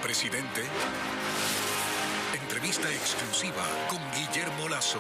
presidente? Entrevista exclusiva con Guillermo Lasso.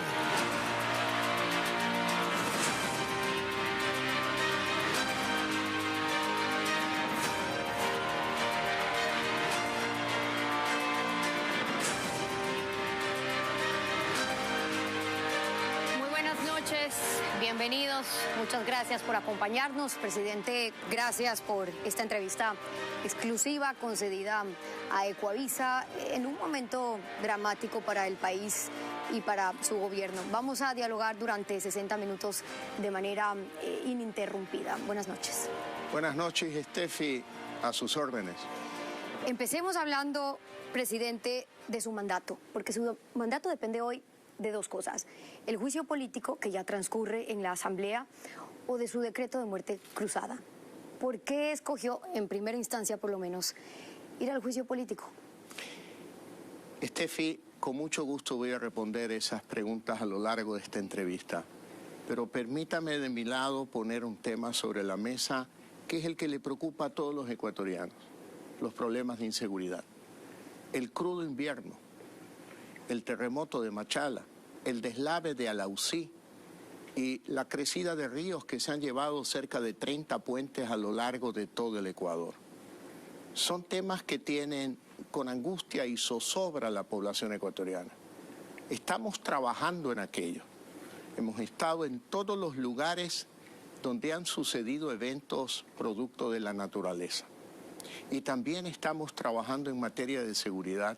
Bienvenidos, muchas gracias por acompañarnos. Presidente, gracias por esta entrevista exclusiva concedida a Ecuavisa en un momento dramático para el país y para su gobierno. Vamos a dialogar durante 60 minutos de manera ininterrumpida. Buenas noches. Buenas noches, Steffi, a sus órdenes. Empecemos hablando, presidente, de su mandato, porque su mandato depende hoy de dos cosas: el juicio político que ya transcurre en la Asamblea o de su decreto de muerte cruzada. ¿Por qué escogió, en primera instancia por lo menos, ir al juicio político? Steffi, con mucho gusto voy a responder esas preguntas a lo largo de esta entrevista, pero permítame de mi lado poner un tema sobre la mesa que es el que le preocupa a todos los ecuatorianos: los problemas de inseguridad. El crudo invierno, el terremoto de Machala, el deslave de Alausí y la crecida de ríos que se han llevado cerca de 30 puentes a lo largo de todo el Ecuador. Son temas que tienen con angustia y zozobra a la población ecuatoriana. Estamos trabajando en aquello. Hemos estado en todos los lugares donde han sucedido eventos producto de la naturaleza. Y también estamos trabajando en materia de seguridad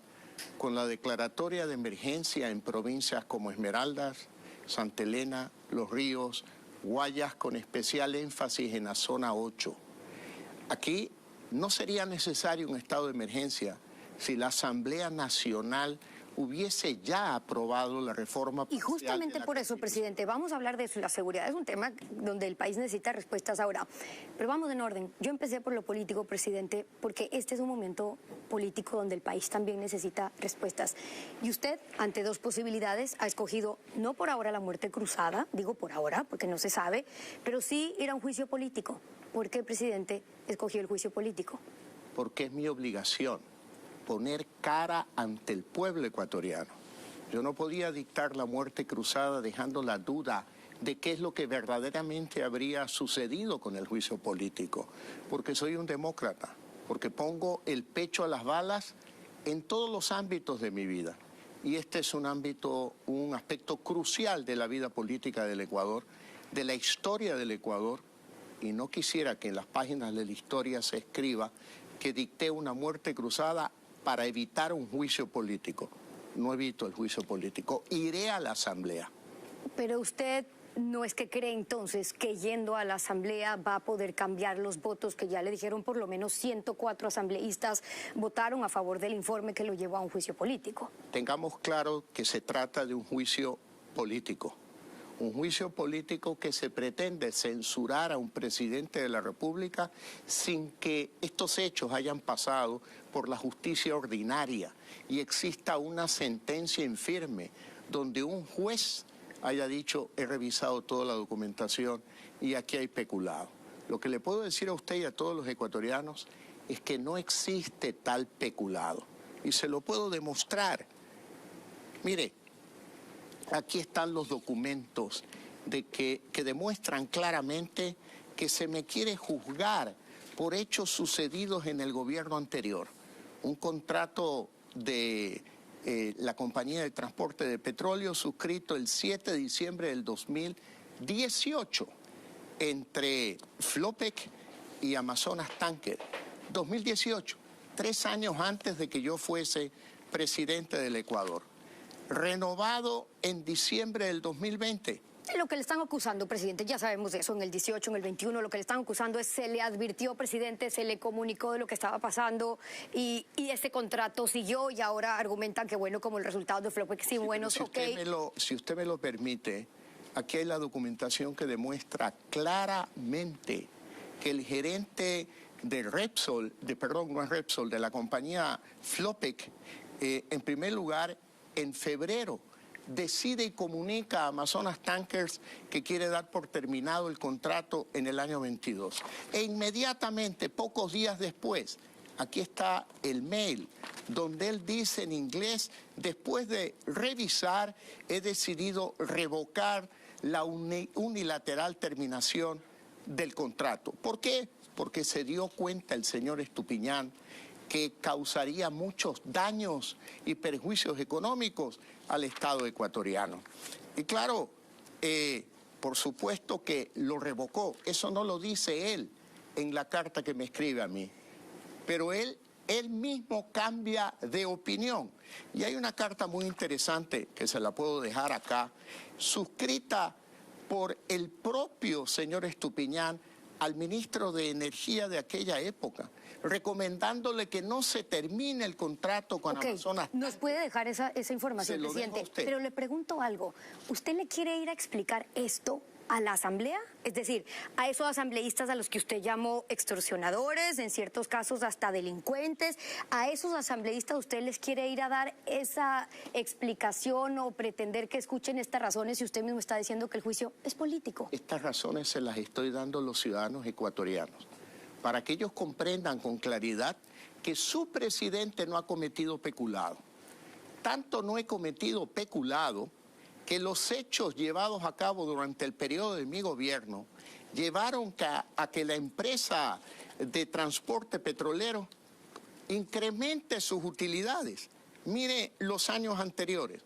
con la declaratoria de emergencia en provincias como Esmeraldas, Santa Elena, Los Ríos, Guayas, con especial énfasis en la zona 8. Aquí no sería necesario un estado de emergencia si la Asamblea Nacional hubiese ya aprobado la reforma. Y justamente por eso, presidente, vamos a hablar de la seguridad. Es un tema donde el país necesita respuestas ahora. Pero vamos en orden. Yo empecé por lo político, presidente, porque este es un momento político donde el país también necesita respuestas. Y usted, ante dos posibilidades, ha escogido, no por ahora la muerte cruzada, digo por ahora, porque no se sabe, pero sí ir a un juicio político. ¿Por qué, presidente, escogió el juicio político? Porque es mi obligación poner cara ante el pueblo ecuatoriano. Yo no podía dictar la muerte cruzada dejando la duda de qué es lo que verdaderamente habría sucedido con el juicio político, porque soy un demócrata, porque pongo el pecho a las balas en todos los ámbitos de mi vida. Y este es un ámbito, un aspecto crucial de la vida política del Ecuador, de la historia del Ecuador, y no quisiera que en las páginas de la historia se escriba que dicté una muerte cruzada para evitar un juicio político. No evito el juicio político, iré a la Asamblea. Pero usted no es que cree entonces que yendo a la Asamblea va a poder cambiar los votos que ya le dijeron. Por lo menos 104 asambleístas votaron a favor del informe que lo llevó a un juicio político. Tengamos claro que se trata de un juicio político. Un juicio político que se pretende censurar a un presidente de la República sin que estos hechos hayan pasado por la justicia ordinaria y exista una sentencia en firme donde un juez haya dicho: he revisado toda la documentación y aquí hay peculado. Lo que le puedo decir a usted y a todos los ecuatorianos es que no existe tal peculado y se lo puedo demostrar. Mire, aquí están los documentos que demuestran claramente que se me quiere juzgar por hechos sucedidos en el gobierno anterior. Un contrato de la compañía de transporte de petróleo suscrito el 7 de diciembre del 2018 entre Flopec y Amazonas Tanker. 2018, 3 años antes de que yo fuese presidente del Ecuador. Renovado en diciembre del 2020. Lo que le están acusando, presidente, ya sabemos de eso, en el 18, en el 21, lo que le están acusando es: se le advirtió, presidente, se le comunicó de lo que estaba pasando y ese contrato siguió, y ahora argumentan que, bueno, como el resultado de Flopec, sí, bueno, si ok. Si usted me lo permite, aquí hay la documentación que demuestra claramente que el gerente de Repsol, no es Repsol, de la compañía Flopec, en primer lugar, en febrero, decide y comunica a Amazonas Tankers que quiere dar por terminado el contrato en el año 22. E inmediatamente, pocos días después, aquí está el mail, donde él dice en inglés, después de revisar, he decidido revocar la unilateral terminación del contrato. ¿Por qué? Porque se dio cuenta el señor Estupiñán que causaría muchos daños y perjuicios económicos al Estado ecuatoriano. Y claro, por supuesto que lo revocó. Eso no lo dice él en la carta que me escribe a mí. Pero él mismo cambia de opinión. Y hay una carta muy interesante, que se la puedo dejar acá, suscrita por el propio señor Estupiñán al ministro de Energía de aquella época, recomendándole que no se termine el contrato con Amazonas. Nos puede dejar esa información, presidente. Pero le pregunto algo. ¿Usted le quiere ir a explicar esto a la Asamblea? Es decir, a esos asambleístas a los que usted llamó extorsionadores, en ciertos casos hasta delincuentes, ¿a esos asambleístas usted les quiere ir a dar esa explicación o pretender que escuchen estas razones si usted mismo está diciendo que el juicio es político? Estas razones se las estoy dando a los ciudadanos ecuatorianos, para que ellos comprendan con claridad que su presidente no ha cometido peculado. Tanto no he cometido peculado que los hechos llevados a cabo durante el periodo de mi gobierno llevaron a que la empresa de transporte petrolero incremente sus utilidades. Mire los años anteriores.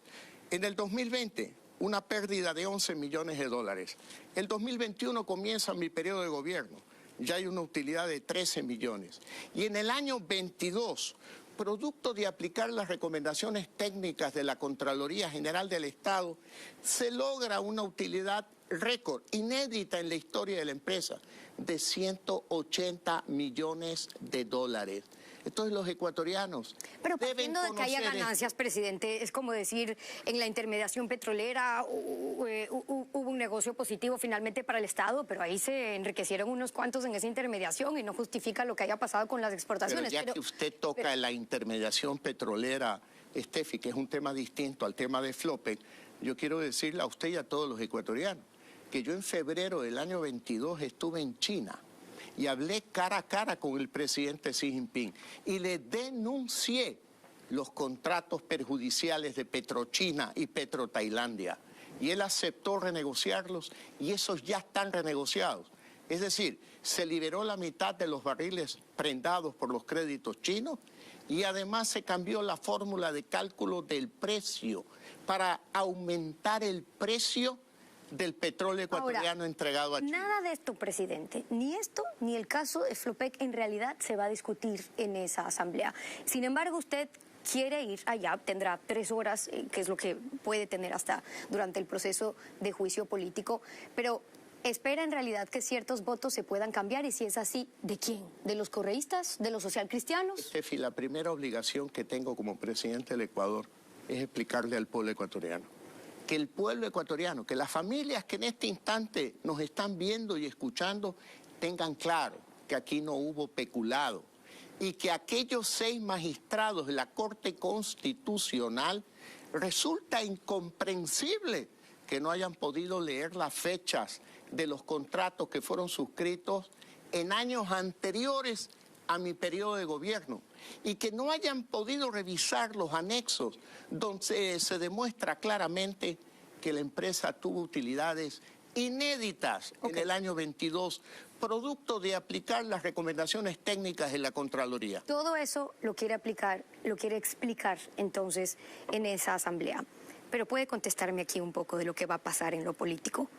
En el 2020, una pérdida de 11 millones de dólares. El 2021 comienza mi periodo de gobierno. Ya hay una utilidad de 13 millones. Y en el año 22, producto de aplicar las recomendaciones técnicas de la Contraloría General del Estado, se logra una utilidad récord, inédita en la historia de la empresa, de 180 millones de dólares. Entonces los ecuatorianos Pero deben partiendo de que haya conocer ganancias, presidente, es como decir, en la intermediación petrolera hubo un negocio positivo finalmente para el Estado, pero ahí se enriquecieron unos cuantos en esa intermediación y no justifica lo que haya pasado con las exportaciones. Pero ya que usted toca la intermediación petrolera, Estefi, que es un tema distinto al tema de Flopec, yo quiero decirle a usted y a todos los ecuatorianos que yo en febrero del año 22 estuve en China y hablé cara a cara con el presidente Xi Jinping y le denuncié los contratos perjudiciales de Petrochina y Petrotailandia. Y él aceptó renegociarlos y esos ya están renegociados. Es decir, se liberó la mitad de los barriles prendados por los créditos chinos y además se cambió la fórmula de cálculo del precio para aumentar el precio del petróleo ecuatoriano entregado a China. Nada de esto, presidente, ni esto ni el caso de Flopec en realidad se va a discutir en esa asamblea. Sin embargo, usted quiere ir allá, tendrá 3 horas, que es lo que puede tener hasta durante el proceso de juicio político, pero espera en realidad que ciertos votos se puedan cambiar, y si es así, ¿de quién? ¿De los correístas? ¿De los socialcristianos? Estefi, la primera obligación que tengo como presidente del Ecuador es explicarle al pueblo ecuatoriano que el pueblo ecuatoriano, que las familias que en este instante nos están viendo y escuchando, tengan claro que aquí no hubo peculado y que aquellos 6 magistrados de la Corte Constitucional resulta incomprensible que no hayan podido leer las fechas de los contratos que fueron suscritos en años anteriores a mi periodo de gobierno y que no hayan podido revisar los anexos donde se demuestra claramente que la empresa tuvo utilidades inéditas en el año 22, producto de aplicar las recomendaciones técnicas de la Contraloría. Todo eso lo quiere aplicar, lo quiere explicar entonces en esa asamblea. Pero puede contestarme aquí un poco de lo que va a pasar en lo político.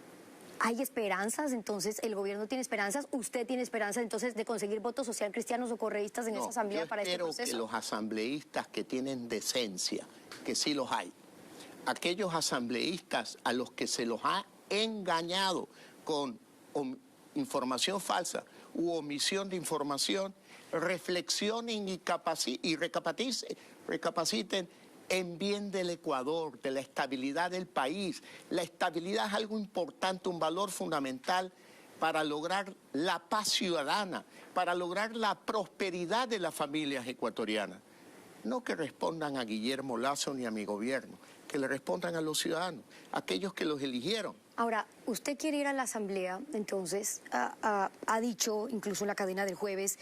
¿Hay esperanzas? Entonces, ¿el gobierno tiene esperanzas? ¿Usted tiene esperanzas entonces de conseguir votos socialcristianos o correístas en esa asamblea para este proceso? Yo espero que los asambleístas que tienen decencia, que sí los hay, aquellos asambleístas a los que se los ha engañado con información falsa u omisión de información, reflexionen y recapaciten en bien del Ecuador, de la estabilidad del país. La estabilidad es algo importante, un valor fundamental para lograr la paz ciudadana, para lograr la prosperidad de las familias ecuatorianas. No que respondan a Guillermo Lasso ni a mi gobierno, que le respondan a los ciudadanos, aquellos que los eligieron Ahora, usted quiere ir a la Asamblea, entonces ha dicho, incluso en la cadena del jueves,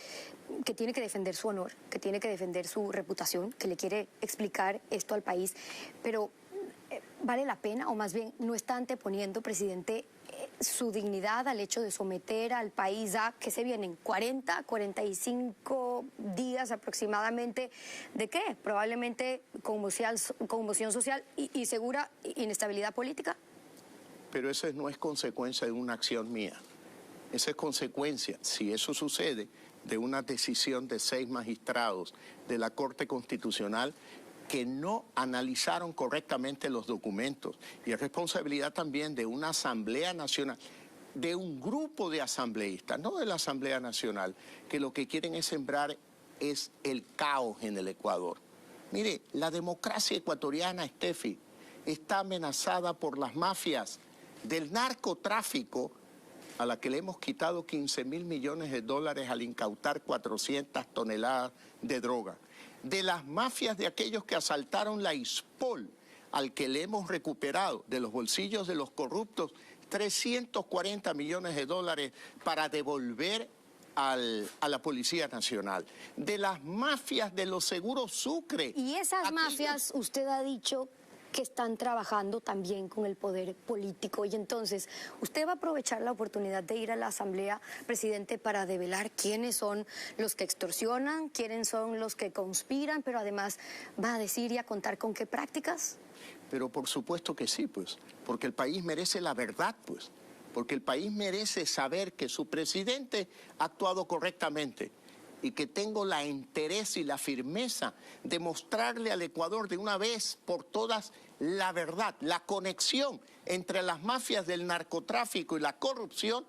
que tiene que defender su honor, que tiene que defender su reputación, que le quiere explicar esto al país, pero ¿vale la pena o más bien no está anteponiendo, presidente, su dignidad al hecho de someter al país a, que se vienen 40, 45 días aproximadamente, ¿de qué? Probablemente conmoción social y segura inestabilidad política? Pero eso no es consecuencia de una acción mía. Esa es consecuencia, si eso sucede, de una decisión de 6 magistrados de la Corte Constitucional que no analizaron correctamente los documentos. Y es responsabilidad también de una Asamblea Nacional, de un grupo de asambleístas, no de la Asamblea Nacional, que lo que quieren es sembrar es el caos en el Ecuador. Mire, la democracia ecuatoriana, Steffi, está amenazada por las mafias del narcotráfico, a la que le hemos quitado 15.000 millones de dólares al incautar 400 toneladas de droga, de las mafias de aquellos que asaltaron la ISPOL, al que le hemos recuperado de los bolsillos de los corruptos 340 millones de dólares para devolver a la Policía Nacional, de las mafias de los seguros Sucre. Y esas mafias, usted ha dicho que están trabajando también con el poder político. Y entonces, ¿usted va a aprovechar la oportunidad de ir a la Asamblea, presidente, para develar quiénes son los que extorsionan, quiénes son los que conspiran, pero además va a decir y a contar con qué prácticas? Pero por supuesto que sí, pues, porque el país merece la verdad, pues, porque el país merece saber que su presidente ha actuado correctamente y que tengo la interés y la firmeza de mostrarle al Ecuador de una vez por todas la verdad, la conexión entre las mafias del narcotráfico y la corrupción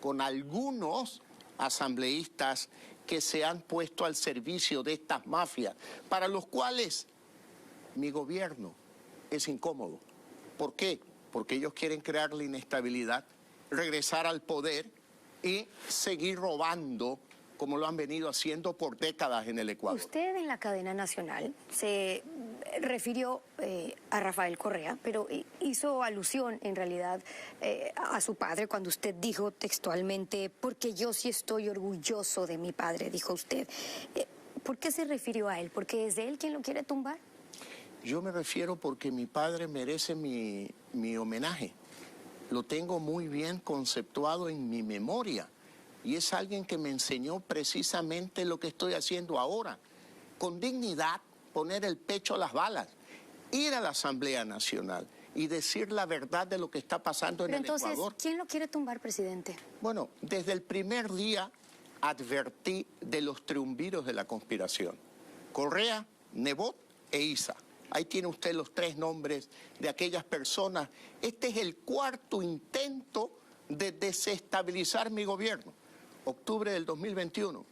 con algunos asambleístas que se han puesto al servicio de estas mafias, para los cuales mi gobierno es incómodo. ¿Por qué? Porque ellos quieren crear la inestabilidad, regresar al poder y seguir robando como lo han venido haciendo por décadas en el Ecuador. Usted en la cadena nacional se refirió a Rafael Correa, pero hizo alusión en realidad a su padre cuando usted dijo textualmente, porque yo sí estoy orgulloso de mi padre, dijo usted. ¿Por qué se refirió a él? ¿Porque es él quien lo quiere tumbar? Yo me refiero porque mi padre merece mi homenaje. Lo tengo muy bien conceptuado en mi memoria. Y es alguien que me enseñó precisamente lo que estoy haciendo ahora. Con dignidad, poner el pecho a las balas, ir a la Asamblea Nacional y decir la verdad de lo que está pasando en el Ecuador. Pero entonces, ¿quién lo quiere tumbar, presidente? Bueno, desde el primer día advertí de los triunviros de la conspiración. Correa, Nebot e Isa. Ahí tiene usted los 3 nombres de aquellas personas. Este es el 4º intento de desestabilizar mi gobierno. Octubre del 2021,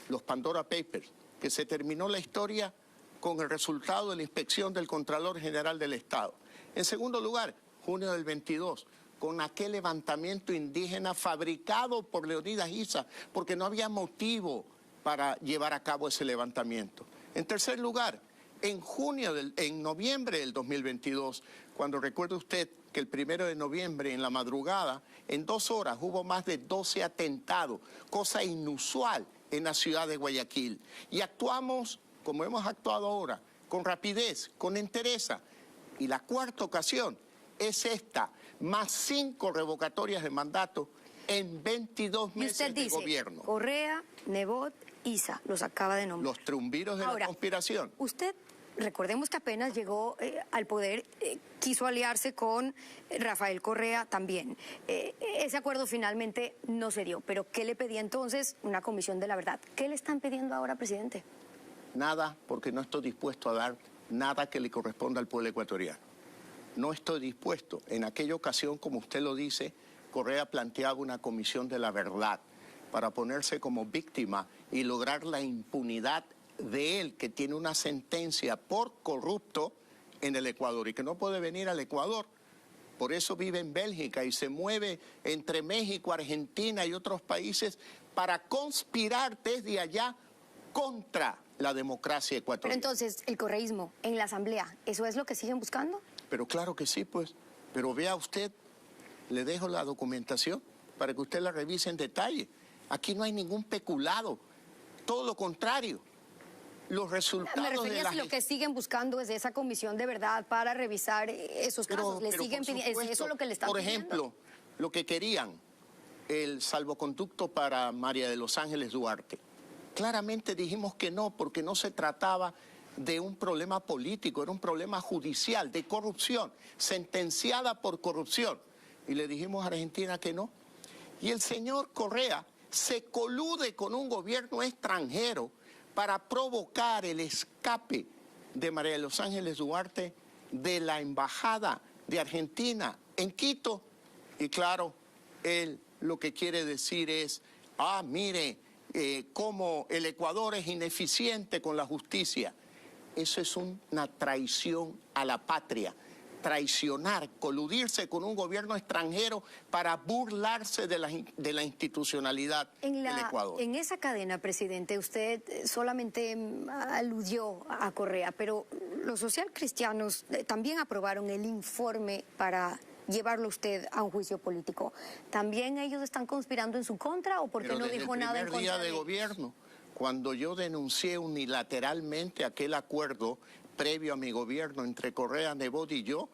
los Pandora Papers, que se terminó la historia con el resultado de la inspección del Contralor General del Estado. En segundo lugar, junio del 22, con aquel levantamiento indígena fabricado por Leonidas Issa, porque no había motivo para llevar a cabo ese levantamiento. En tercer lugar, en noviembre del 2022, cuando recuerde usted que el 1 de noviembre en la madrugada, en 2 horas hubo más de 12 atentados, cosa inusual en la ciudad de Guayaquil. Y actuamos, como hemos actuado ahora, con rapidez, con entereza. Y la 4ª ocasión es esta, más 5 revocatorias de mandato en 22 meses de gobierno. Correa, Nebot, Isa, los acaba de nombrar. Los triunviros de la conspiración. Usted, recordemos que apenas llegó al poder, quiso aliarse con Rafael Correa también. Ese acuerdo finalmente no se dio, pero ¿qué le pedía entonces? Una comisión de la verdad. ¿Qué le están pidiendo ahora, presidente? Nada, porque no estoy dispuesto a dar nada que le corresponda al pueblo ecuatoriano. No estoy dispuesto. En aquella ocasión, como usted lo dice, Correa planteaba una comisión de la verdad para ponerse como víctima y lograr la impunidad de él, que tiene una sentencia por corrupto en el Ecuador y que no puede venir al Ecuador. Por eso vive en Bélgica y se mueve entre México, Argentina y otros países para conspirar desde allá contra la democracia ecuatoriana. Pero entonces, el correísmo en la Asamblea, ¿eso es lo que siguen buscando? Pero claro que sí, pues. Pero vea usted Le dejo la documentación para que usted la revise en detalle. Aquí no hay ningún peculado, todo lo contrario. Los resultados Me refería de la a si lo que siguen buscando es esa comisión de verdad para revisar esos casos. Le siguen pidiendo, ¿es eso lo que le están pidiendo? Por ejemplo, lo que querían, el salvoconducto para María de los Ángeles Duarte. Claramente dijimos que no, porque no se trataba de un problema político, era un problema judicial, de corrupción, sentenciada por corrupción. Y le dijimos a Argentina que no. Y el señor Correa se colude con un gobierno extranjero para provocar el escape de María de los Ángeles Duarte de la embajada de Argentina en Quito. Y claro, él lo que quiere decir es, mire, cómo el Ecuador es ineficiente con la justicia. Eso es una traición a la patria. Traicionar, coludirse con un gobierno extranjero para burlarse de la institucionalidad del Ecuador. En esa cadena, presidente, usted solamente aludió a Correa, pero los socialcristianos también aprobaron el informe para llevarlo usted a un juicio político. ¿También ellos están conspirando en su contra o por qué no dijo nada en contra día de gobierno, cuando yo denuncié unilateralmente aquel acuerdo previo a mi gobierno entre Correa, Nebot y yo,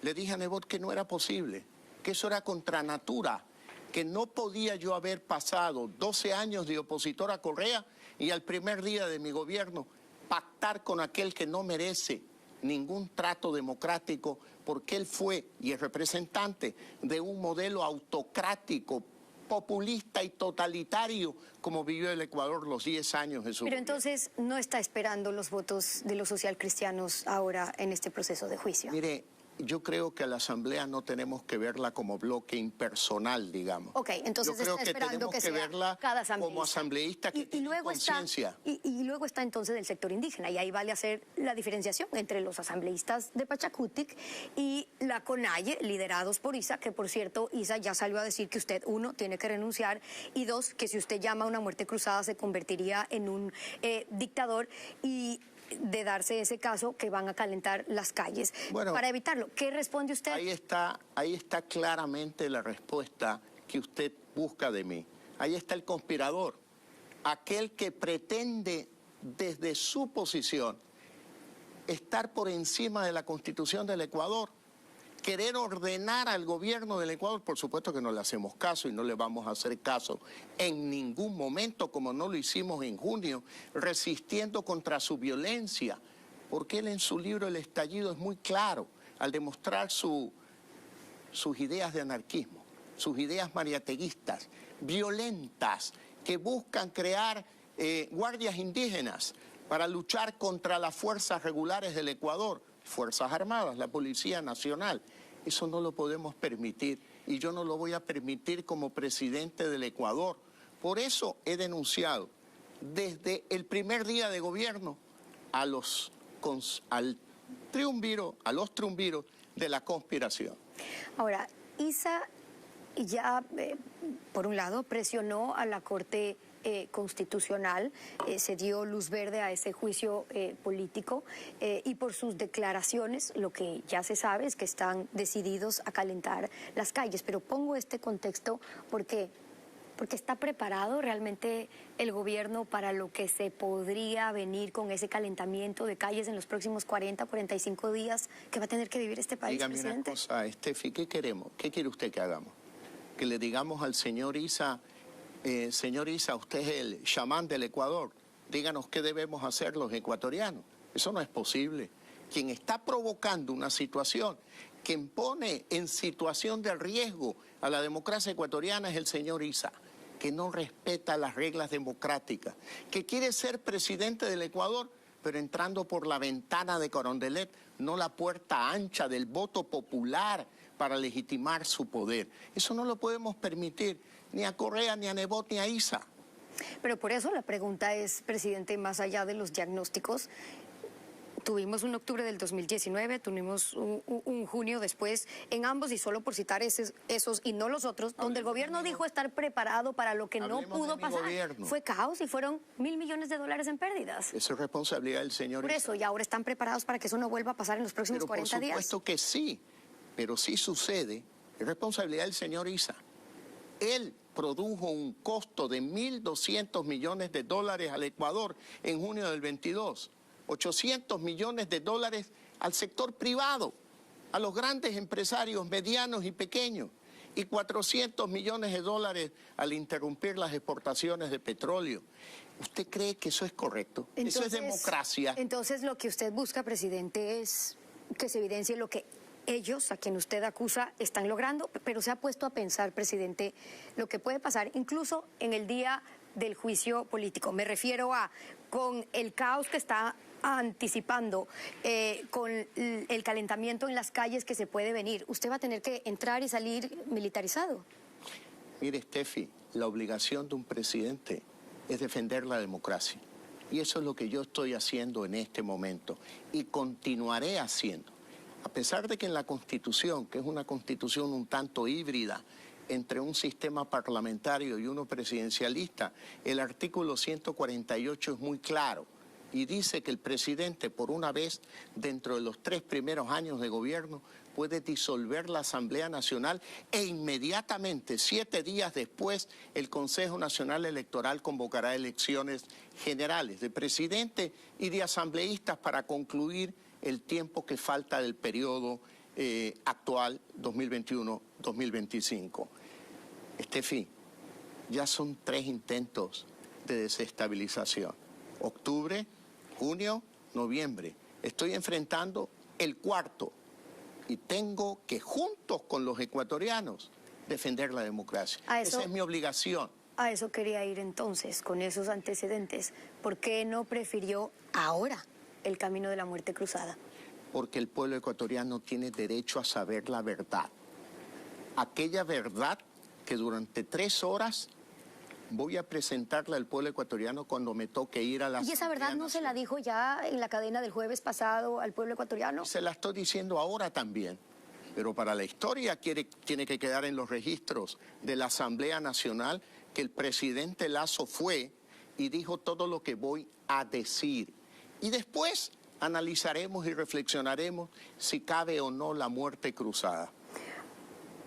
le dije a Nebot que no era posible, que eso era contra natura, que no podía yo haber pasado 12 años de opositor a Correa y al primer día de mi gobierno pactar con aquel que no merece ningún trato democrático, porque él fue y es representante de un modelo autocrático, populista y totalitario como vivió el Ecuador los 10 años de su Pero gobierno. entonces no está esperando los votos de los socialcristianos ahora en este proceso de juicio. Mire, yo creo que a la Asamblea no tenemos que verla como bloque impersonal, digamos. Ok, entonces yo creo está que esperando tenemos que sea verla cada asambleísta. como asambleísta que tiene conciencia. Y luego está entonces el sector indígena, y ahí vale hacer la diferenciación entre los asambleístas de Pachacutic y la CONAIE, liderados por Isa, que por cierto, Isa ya salió a decir que usted, uno, tiene que renunciar, y dos, que si usted llama a una muerte cruzada se convertiría en un dictador, y de darse ese caso que van a calentar las calles. Bueno, para evitarlo, ¿qué responde usted? Ahí está claramente la respuesta que usted busca de mí. Ahí está el conspirador, aquel que pretende desde su posición estar por encima de la Constitución del Ecuador, querer ordenar al gobierno del Ecuador. Por supuesto que no le hacemos caso y no le vamos a hacer caso en ningún momento, como no lo hicimos en junio, resistiendo contra su violencia, porque él en su libro El Estallido es muy claro al demostrar sus ideas de anarquismo, sus ideas mariateguistas, violentas, que buscan crear guardias indígenas para luchar contra las fuerzas regulares del Ecuador, Fuerzas Armadas, la Policía Nacional. Eso no lo podemos permitir y yo no lo voy a permitir como presidente del Ecuador. Por eso he denunciado desde el primer día de gobierno a los triunviros de la conspiración. Ahora, Isa ya, por un lado, presionó a la Corte Constitucional, se dio luz verde a ese juicio político y por sus declaraciones lo que ya se sabe es que están decididos a calentar las calles. Pero pongo este contexto porque está preparado realmente el gobierno para lo que se podría venir con ese calentamiento de calles en los próximos 40, 45 días que va a tener que vivir este país, Dígame presidente. una cosa, Estefi, ¿qué queremos? ¿Qué quiere usted que hagamos? Que le digamos al señor Isa, señor Isa, usted es el chamán del Ecuador, díganos qué debemos hacer los ecuatorianos. Eso no es posible. Quien está provocando una situación que pone en situación de riesgo a la democracia ecuatoriana es el señor Isa, que no respeta las reglas democráticas, que quiere ser presidente del Ecuador, pero entrando por la ventana de Carondelet, no la puerta ancha del voto popular para legitimar su poder. Eso no lo podemos permitir, ni a Correa, ni a Nebot, ni a Isa. Pero por eso la pregunta es, presidente, más allá de los diagnósticos, tuvimos un octubre del 2019, tuvimos un junio después, en ambos, y solo por citar esos y no los otros, donde el gobierno dijo estar preparado para lo que no pudo pasar. Fue caos y fueron $1.000 millones en pérdidas. Eso es responsabilidad del señor Por eso, y ahora están preparados para que eso no vuelva a pasar en los próximos 40 días. Por supuesto que sí, pero sí sucede es responsabilidad del señor Issa. Él produjo un costo de 1.200 millones de dólares al Ecuador en junio del 22, 800 millones de dólares al sector privado, a los grandes empresarios medianos y pequeños, y 400 millones de dólares al interrumpir las exportaciones de petróleo. ¿Usted cree que eso es correcto? Entonces, eso es democracia. Entonces lo que usted busca, presidente, es que se evidencie lo que ellos, a quien usted acusa, están logrando, pero se ha puesto a pensar, presidente, lo que puede pasar incluso en el día del juicio político. Me refiero a, con el caos que está anticipando, con el calentamiento en las calles que se puede venir, usted va a tener que entrar y salir militarizado. Mire, Steffi, la obligación de un presidente es defender la democracia. Y eso es lo que yo estoy haciendo en este momento y continuaré haciendo. A pesar de que en la Constitución, que es una Constitución un tanto híbrida entre un sistema parlamentario y uno presidencialista, el artículo 148 es muy claro y dice que el presidente, por una vez dentro de los 3 primeros años de gobierno, puede disolver la Asamblea Nacional e inmediatamente, 7 días después, el Consejo Nacional Electoral convocará elecciones generales de presidente y de asambleístas para concluir el tiempo que falta del periodo actual 2021-2025. Steffi, ya son 3 intentos de desestabilización. Octubre, junio, noviembre. Estoy enfrentando el 4º y tengo que, juntos con los ecuatorianos, defender la democracia. Esa es mi obligación. A eso quería ir entonces, con esos antecedentes. ¿Por qué no prefirió ahora el camino de la muerte cruzada? Porque el pueblo ecuatoriano tiene derecho a saber la verdad. Aquella verdad que durante 3 horas voy a presentarle al pueblo ecuatoriano cuando me toque ir a la ¿Y esa verdad no se la dijo ya en la cadena del jueves pasado al pueblo ecuatoriano? Se la estoy diciendo ahora también. Pero para la historia tiene que quedar en los registros de la Asamblea Nacional que el presidente Lasso fue y dijo todo lo que voy a decir. Y después analizaremos y reflexionaremos si cabe o no la muerte cruzada.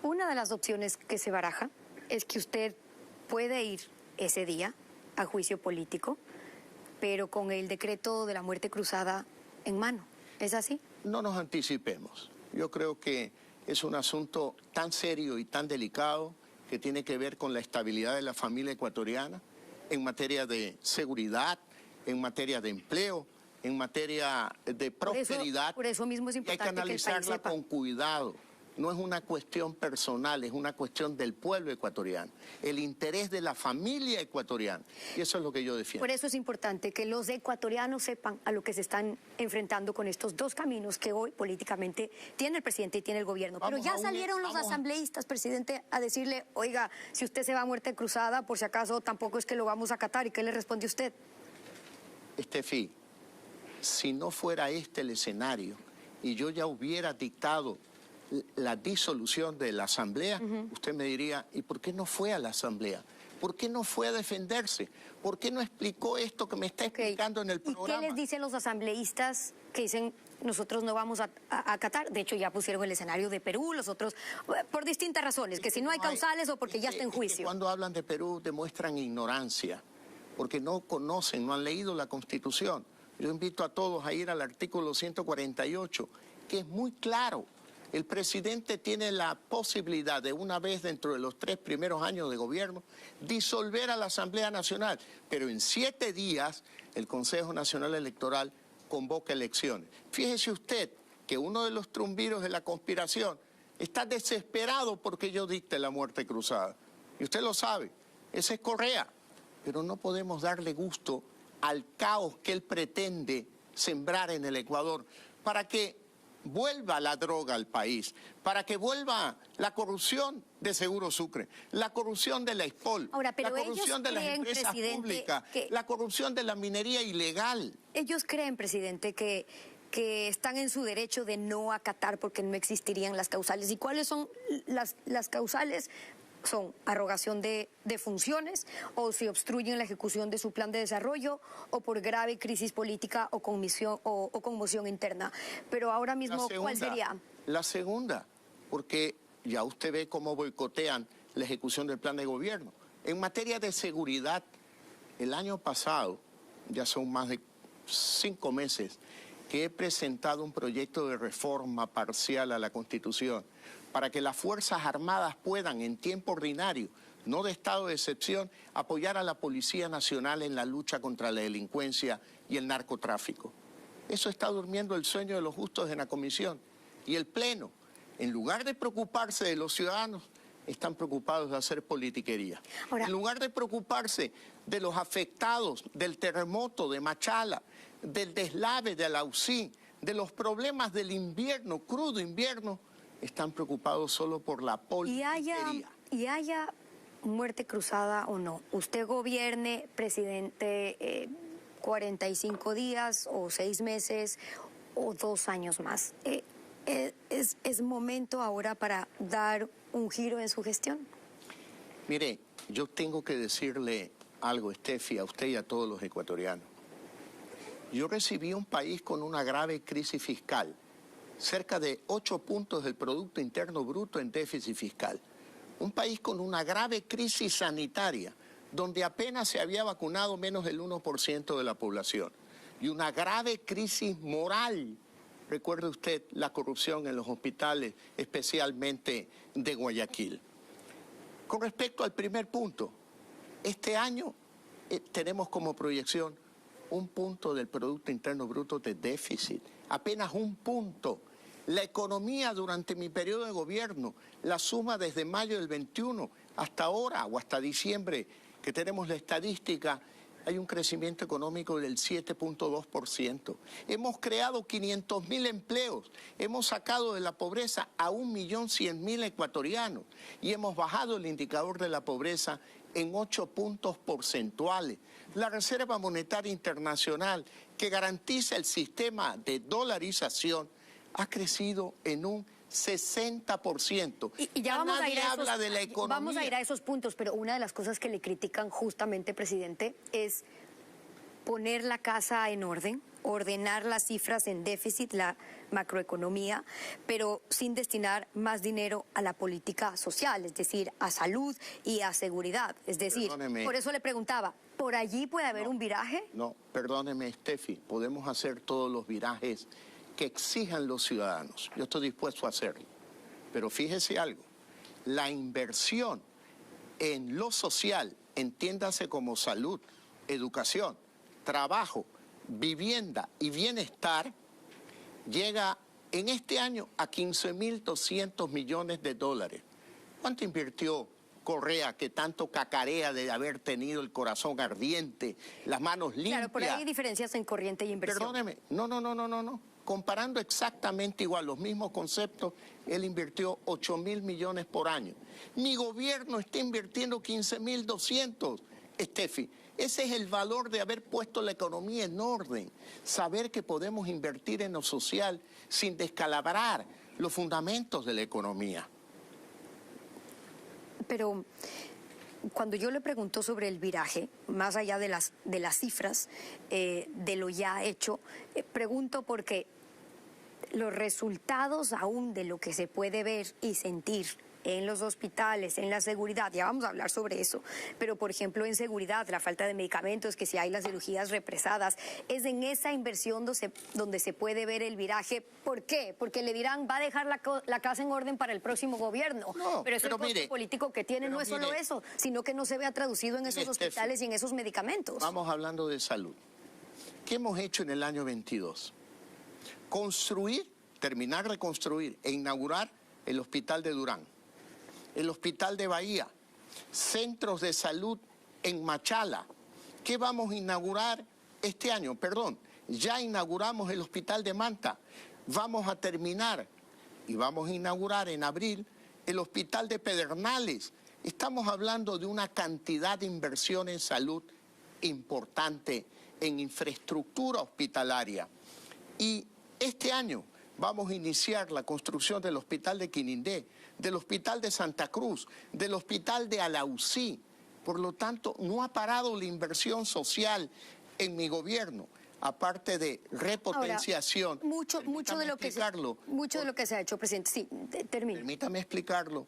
Una de las opciones que se baraja es que usted puede ir ese día a juicio político, pero con el decreto de la muerte cruzada en mano. ¿Es así? No nos anticipemos. Yo creo que es un asunto tan serio y tan delicado que tiene que ver con la estabilidad de la familia ecuatoriana en materia de seguridad, en materia de empleo, en materia de prosperidad. Por eso mismo es importante hay que analizarla con cuidado. No es una cuestión personal, es una cuestión del pueblo ecuatoriano, el interés de la familia ecuatoriana. Y eso es lo que yo defiendo. Por eso es importante que los ecuatorianos sepan a lo que se están enfrentando con estos 2 caminos que hoy políticamente tiene el presidente y tiene el gobierno. Pero ya salieron los asambleístas, presidente, a decirle, oiga, si usted se va a muerte cruzada, por si acaso tampoco es que lo vamos a acatar. ¿Y qué le responde usted? Steffi, si no fuera este el escenario y yo ya hubiera dictado la disolución de la Asamblea, usted me diría, ¿y por qué no fue a la Asamblea? ¿Por qué no fue a defenderse? ¿Por qué no explicó esto que me está explicando en el programa? ¿Y qué les dicen los asambleístas que dicen, nosotros no vamos a acatar? De hecho, ya pusieron el escenario de Perú, los otros, por distintas razones, que si no hay causales o porque ya está en juicio. Cuando hablan de Perú demuestran ignorancia, porque no conocen, no han leído la Constitución. Yo invito a todos a ir al artículo 148, que es muy claro. El presidente tiene la posibilidad de una vez dentro de los 3 primeros años de gobierno disolver a la Asamblea Nacional, pero en 7 días el Consejo Nacional Electoral convoca elecciones. Fíjese usted que uno de los trumbiros de la conspiración está desesperado porque yo dicte la muerte cruzada. Y usted lo sabe, ese es Correa. Pero no podemos darle gusto al caos que él pretende sembrar en el Ecuador para que vuelva la droga al país, para que vuelva la corrupción de Seguro Sucre, la corrupción de la SPOL, la corrupción de las empresas públicas, la corrupción de la minería ilegal. Ellos creen, presidente, que están en su derecho de no acatar porque no existirían las causales. ¿Y cuáles son las causales? Son arrogación de funciones, o si obstruyen la ejecución de su plan de desarrollo, o por grave crisis política o conmoción interna. Pero ahora mismo, ¿cuál sería? La segunda, porque ya usted ve cómo boicotean la ejecución del plan de gobierno. En materia de seguridad, el año pasado, ya son más de 5 meses, que he presentado un proyecto de reforma parcial a la Constitución para que las Fuerzas Armadas puedan, en tiempo ordinario, no de estado de excepción, apoyar a la Policía Nacional en la lucha contra la delincuencia y el narcotráfico. Eso está durmiendo el sueño de los justos en la Comisión. Y el Pleno, en lugar de preocuparse de los ciudadanos, están preocupados de hacer politiquería. Ahora, en lugar de preocuparse de los afectados del terremoto de Machala, del deslave de Alausí, de los problemas del invierno, crudo invierno, están preocupados solo por la politiquería. Y haya muerte cruzada o no, usted gobierne, presidente, 45 días o 6 meses o 2 años más. ¿Es momento ahora para dar un giro en su gestión? Mire, yo tengo que decirle algo, Steffi, a usted y a todos los ecuatorianos. Yo recibí un país con una grave crisis fiscal, cerca de 8 puntos del Producto Interno Bruto en déficit fiscal. Un país con una grave crisis sanitaria, donde apenas se había vacunado menos del 1% de la población. Y una grave crisis moral. Recuerde usted la corrupción en los hospitales, especialmente de Guayaquil. Con respecto al primer punto, este año tenemos como proyección 1 punto del Producto Interno Bruto de déficit, apenas 1 punto. La economía durante mi periodo de gobierno, la suma desde mayo del 21 hasta ahora o hasta diciembre, que tenemos la estadística, hay un crecimiento económico del 7.2%. Hemos creado 500.000 empleos, hemos sacado de la pobreza a 1.100.000 ecuatorianos y hemos bajado el indicador de la pobreza en 8 puntos porcentuales. La Reserva Monetaria Internacional, que garantiza el sistema de dolarización, ha crecido en un 60%. Y ya vamos nadie habla de la economía. Vamos a ir a esos puntos, pero una de las cosas que le critican justamente, presidente, es poner la casa en orden, ordenar las cifras en déficit, la macroeconomía, pero sin destinar más dinero a la política social, es decir, a salud y a seguridad. Es decir, perdóneme. Por eso le preguntaba, ¿por allí puede haber un viraje? No, perdóneme, Steffi, podemos hacer todos los virajes que exijan los ciudadanos. Yo estoy dispuesto a hacerlo. Pero fíjese algo, la inversión en lo social, entiéndase como salud, educación, trabajo, vivienda y bienestar, llega en este año a 15.200 millones de dólares. ¿Cuánto invirtió Correa, que tanto cacarea de haber tenido el corazón ardiente, las manos limpias? Claro, por ahí hay diferencias en corriente y inversión. Perdóneme, no. Comparando exactamente igual los mismos conceptos, él invirtió 8.000 millones por año. Mi gobierno está invirtiendo 15.200, Steffi. Ese es el valor de haber puesto la economía en orden. Saber que podemos invertir en lo social sin descalabrar los fundamentos de la economía. Pero cuando yo le pregunto sobre el viraje, más allá de las cifras, de lo ya hecho, pregunto porque los resultados aún de lo que se puede ver y sentir en los hospitales, en la seguridad, ya vamos a hablar sobre eso, pero por ejemplo en seguridad, la falta de medicamentos, que si hay las cirugías represadas, es en esa inversión donde se puede ver el viraje. ¿Por qué? Porque le dirán, va a dejar la casa en orden para el próximo gobierno. No, pero el costo político que tiene no es solo eso, sino que no se vea traducido en esos hospitales y en esos medicamentos. Vamos hablando de salud. ¿Qué hemos hecho en el año 22? Construir, terminar de construir e inaugurar el hospital de Durán, el hospital de Bahía, centros de salud en Machala. ¿Qué vamos a inaugurar este año? Perdón, ya inauguramos el hospital de Manta. Vamos a terminar y vamos a inaugurar en abril el hospital de Pedernales. Estamos hablando de una cantidad de inversión en salud importante, en infraestructura hospitalaria. Y este año vamos a iniciar la construcción del hospital de Quinindé, del hospital de Santa Cruz, del hospital de Alausí. Por lo tanto, no ha parado la inversión social en mi gobierno. aparte de repotenciación. Ahora, mucho de lo que se ha hecho, presidente. Sí, termino. Permítame explicarlo,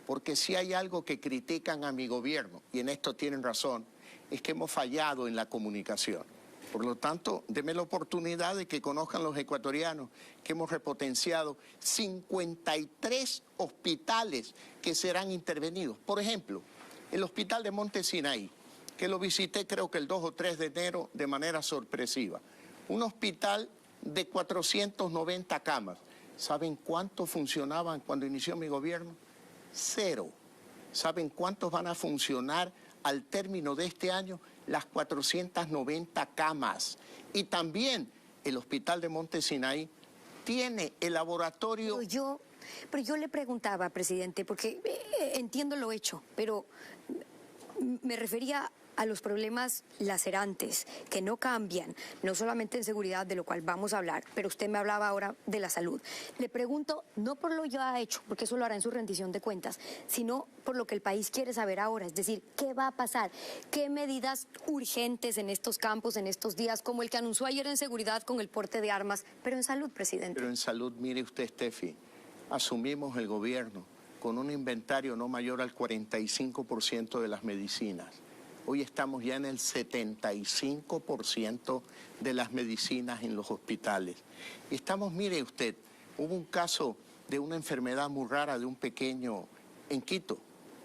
porque si hay algo que critican a mi gobierno, y en esto tienen razón, es que hemos fallado en la comunicación. Por lo tanto, denme la oportunidad de que conozcan los ecuatorianos que hemos repotenciado 53 hospitales que serán intervenidos. Por ejemplo, el hospital de Monte Sinaí, que lo visité creo que el 2 o 3 de enero de manera sorpresiva. Un hospital de 490 camas. ¿Saben cuántos funcionaban cuando inició mi gobierno? 0. ¿Saben cuántos van a funcionar al término de este año? Las 490 camas. Y también el hospital de Monte Sinaí tiene el laboratorio... Pero yo le preguntaba, presidente, porque entiendo lo hecho, pero me refería a los problemas lacerantes, que no cambian, no solamente en seguridad, de lo cual vamos a hablar, pero usted me hablaba ahora de la salud. Le pregunto, no por lo ya hecho, porque eso lo hará en su rendición de cuentas, sino por lo que el país quiere saber ahora, es decir, ¿qué va a pasar? ¿Qué medidas urgentes en estos campos, en estos días, como el que anunció ayer en seguridad con el porte de armas, pero en salud, presidente? Pero en salud, mire usted, Steffi, asumimos el gobierno con un inventario no mayor al 45% de las medicinas. Hoy estamos ya en el 75% de las medicinas en los hospitales. Y estamos, mire usted, hubo un caso de una enfermedad muy rara de un pequeño en Quito.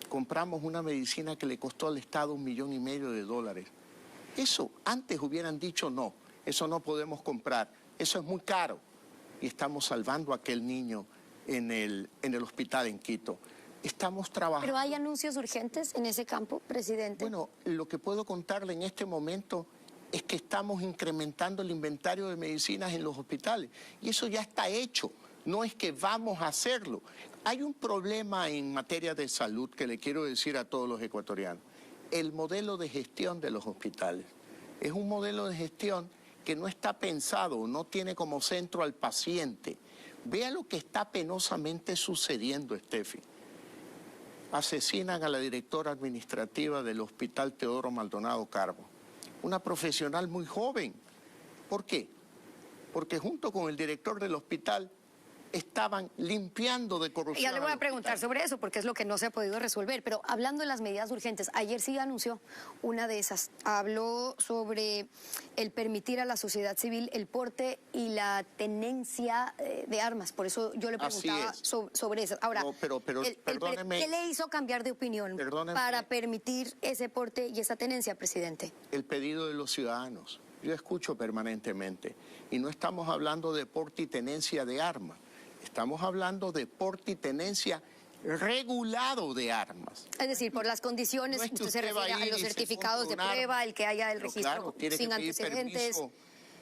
Compramos una medicina que le costó al Estado $1,500,000. Eso, antes hubieran dicho no, eso no podemos comprar, eso es muy caro. Y estamos salvando a aquel niño en el hospital en Quito. Estamos trabajando. ¿Pero hay anuncios urgentes en ese campo, presidente? Bueno, lo que puedo contarle en este momento es que estamos incrementando el inventario de medicinas en los hospitales. Y eso ya está hecho, no es que vamos a hacerlo. Hay un problema en materia de salud que le quiero decir a todos los ecuatorianos. El modelo de gestión de los hospitales es un modelo de gestión que no está pensado, no tiene como centro al paciente. Vea lo que está penosamente sucediendo, Steffi. Asesinan a la directora administrativa del Hospital Teodoro Maldonado Carbo, una profesional muy joven. ¿Por qué? Porque junto con el director del hospital estaban limpiando de corrupción. Ya le voy a preguntar sobre eso, porque es lo que no se ha podido resolver. Pero hablando de las medidas urgentes, ayer sí anunció una de esas. Habló sobre el permitir a la sociedad civil el porte y la tenencia de armas. Por eso yo le preguntaba sobre eso. Ahora, no, pero perdóneme, ¿qué le hizo cambiar de opinión para permitir ese porte y esa tenencia, presidente? El pedido de los ciudadanos. Yo escucho permanentemente. Y no estamos hablando de porte y tenencia de armas. Estamos hablando de porte y tenencia regulado de armas. Es decir, por las condiciones, no es que usted se refiere a los certificados de prueba, el que haya el registro claro, tiene sin que pedir antecedentes. Permiso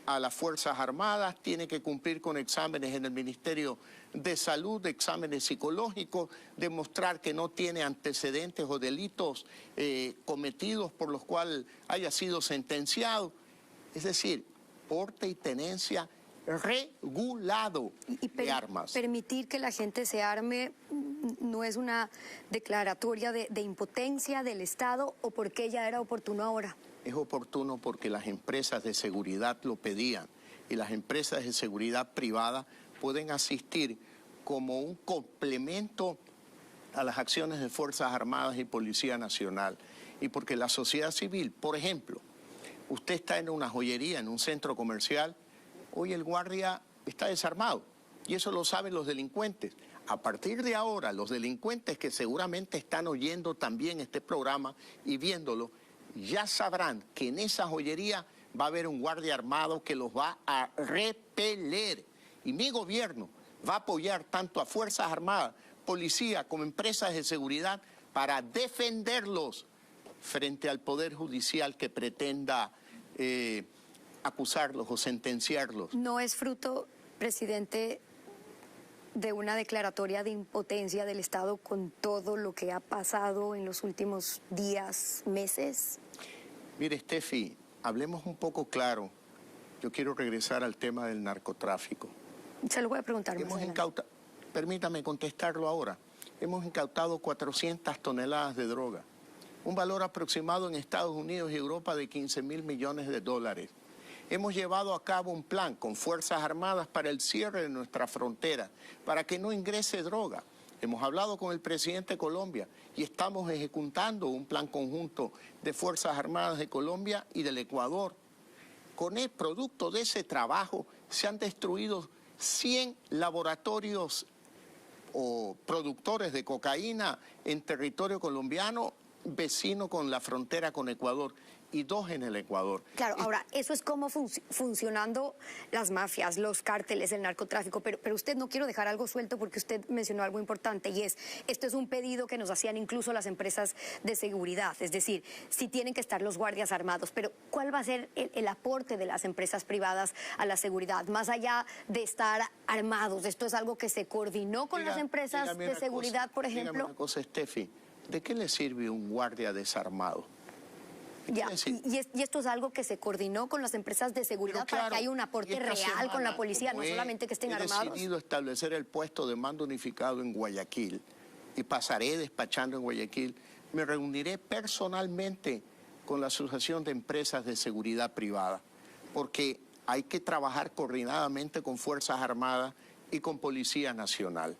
a las Fuerzas Armadas, tiene que cumplir con exámenes en el Ministerio de Salud, exámenes psicológicos, demostrar que no tiene antecedentes o delitos cometidos por los cuales haya sido sentenciado. Es decir, porte y tenencia regulado de armas. Permitir que la gente se arme no es una declaratoria de impotencia del Estado, o porque ya era oportuno ahora. Es oportuno porque las empresas de seguridad lo pedían y las empresas de seguridad privada pueden asistir como un complemento a las acciones de Fuerzas Armadas y Policía Nacional. Y porque la sociedad civil, por ejemplo, usted está en una joyería, en un centro comercial, hoy el guardia está desarmado y eso lo saben los delincuentes. A partir de ahora, los delincuentes que seguramente están oyendo también este programa y viéndolo, ya sabrán que en esa joyería va a haber un guardia armado que los va a repeler. Y mi gobierno va a apoyar tanto a Fuerzas Armadas, Policía, como empresas de seguridad para defenderlos frente al Poder Judicial que pretenda acusarlos o sentenciarlos. ¿No es fruto, presidente, de una declaratoria de impotencia del Estado con todo lo que ha pasado en los últimos días, meses? Mire, Steffi, hablemos un poco claro. Yo quiero regresar al tema del narcotráfico. Se lo voy a preguntar más adelante. Permítame contestarlo ahora. Hemos incautado 400 toneladas de droga, un valor aproximado en Estados Unidos y Europa de $15,000 millones. Hemos llevado a cabo un plan con Fuerzas Armadas para el cierre de nuestra frontera, para que no ingrese droga. Hemos hablado con el presidente de Colombia y estamos ejecutando un plan conjunto de Fuerzas Armadas de Colombia y del Ecuador. Con el producto de ese trabajo se han destruido 100 laboratorios o productores de cocaína en territorio colombiano, vecino con la frontera con Ecuador, y 2 en el Ecuador. Claro, ahora, eso es como funcionando las mafias, los cárteles, el narcotráfico, pero usted, no quiero dejar algo suelto porque usted mencionó algo importante, y esto es un pedido que nos hacían incluso las empresas de seguridad, es decir, sí tienen que estar los guardias armados, pero ¿cuál va a ser el aporte de las empresas privadas a la seguridad? Más allá de estar armados, ¿esto es algo que se coordinó con las empresas de seguridad, por ejemplo? Dígame una cosa, Steffi, ¿de qué le sirve un guardia desarmado? Ya, y esto es algo que se coordinó con las empresas de seguridad, claro, para que haya un aporte real con la policía, no solamente que estén armados. He decidido establecer el puesto de mando unificado en Guayaquil y pasaré despachando en Guayaquil. Me reuniré personalmente con la Asociación de Empresas de Seguridad Privada, porque hay que trabajar coordinadamente con Fuerzas Armadas y con Policía Nacional.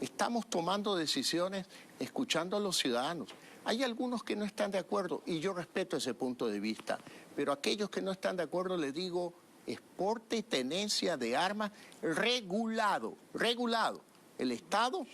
Estamos tomando decisiones escuchando a los ciudadanos. Hay algunos que no están de acuerdo y yo respeto ese punto de vista, pero aquellos que no están de acuerdo les digo, exporte y tenencia de armas regulado. El Estado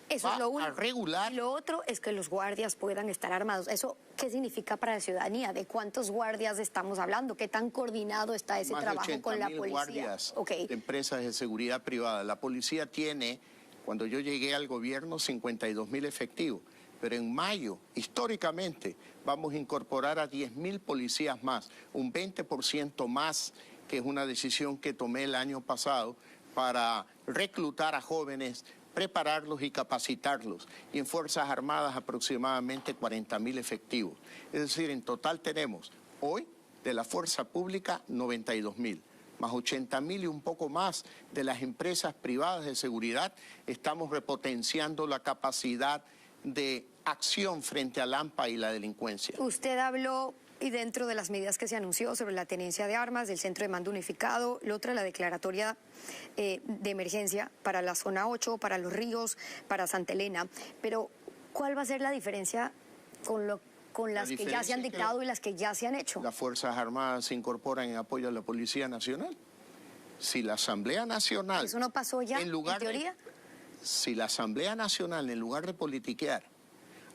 Eso va es lo único. a regular. Y lo otro es que los guardias puedan estar armados. ¿Eso qué significa para la ciudadanía? ¿De cuántos guardias estamos hablando? ¿Qué tan coordinado está ese trabajo con la policía? Guardias de empresas de seguridad privada. La policía tiene, cuando yo llegué al gobierno, 52.000 efectivos. Pero en mayo, históricamente, vamos a incorporar a 10.000 policías más, un 20% más, que es una decisión que tomé el año pasado para reclutar a jóvenes, prepararlos y capacitarlos. Y en Fuerzas Armadas aproximadamente 40.000 efectivos. Es decir, en total tenemos hoy de la Fuerza Pública 92.000. Más 80.000 y un poco más de las empresas privadas de seguridad. Estamos repotenciando la capacidad de acción frente al AMPA y la delincuencia. Usted habló, y dentro de las medidas que se anunció sobre la tenencia de armas, del centro de mando unificado, la otra, la declaratoria de emergencia para la zona 8, para Los Ríos, para Santa Elena. Pero, ¿cuál va a ser la diferencia con las que ya se han dictado y las que ya se han hecho? Las Fuerzas Armadas se incorporan en apoyo a la Policía Nacional. Si la Asamblea Nacional... ¿Eso no pasó ya, en teoría? Si la Asamblea Nacional, en lugar de politiquear,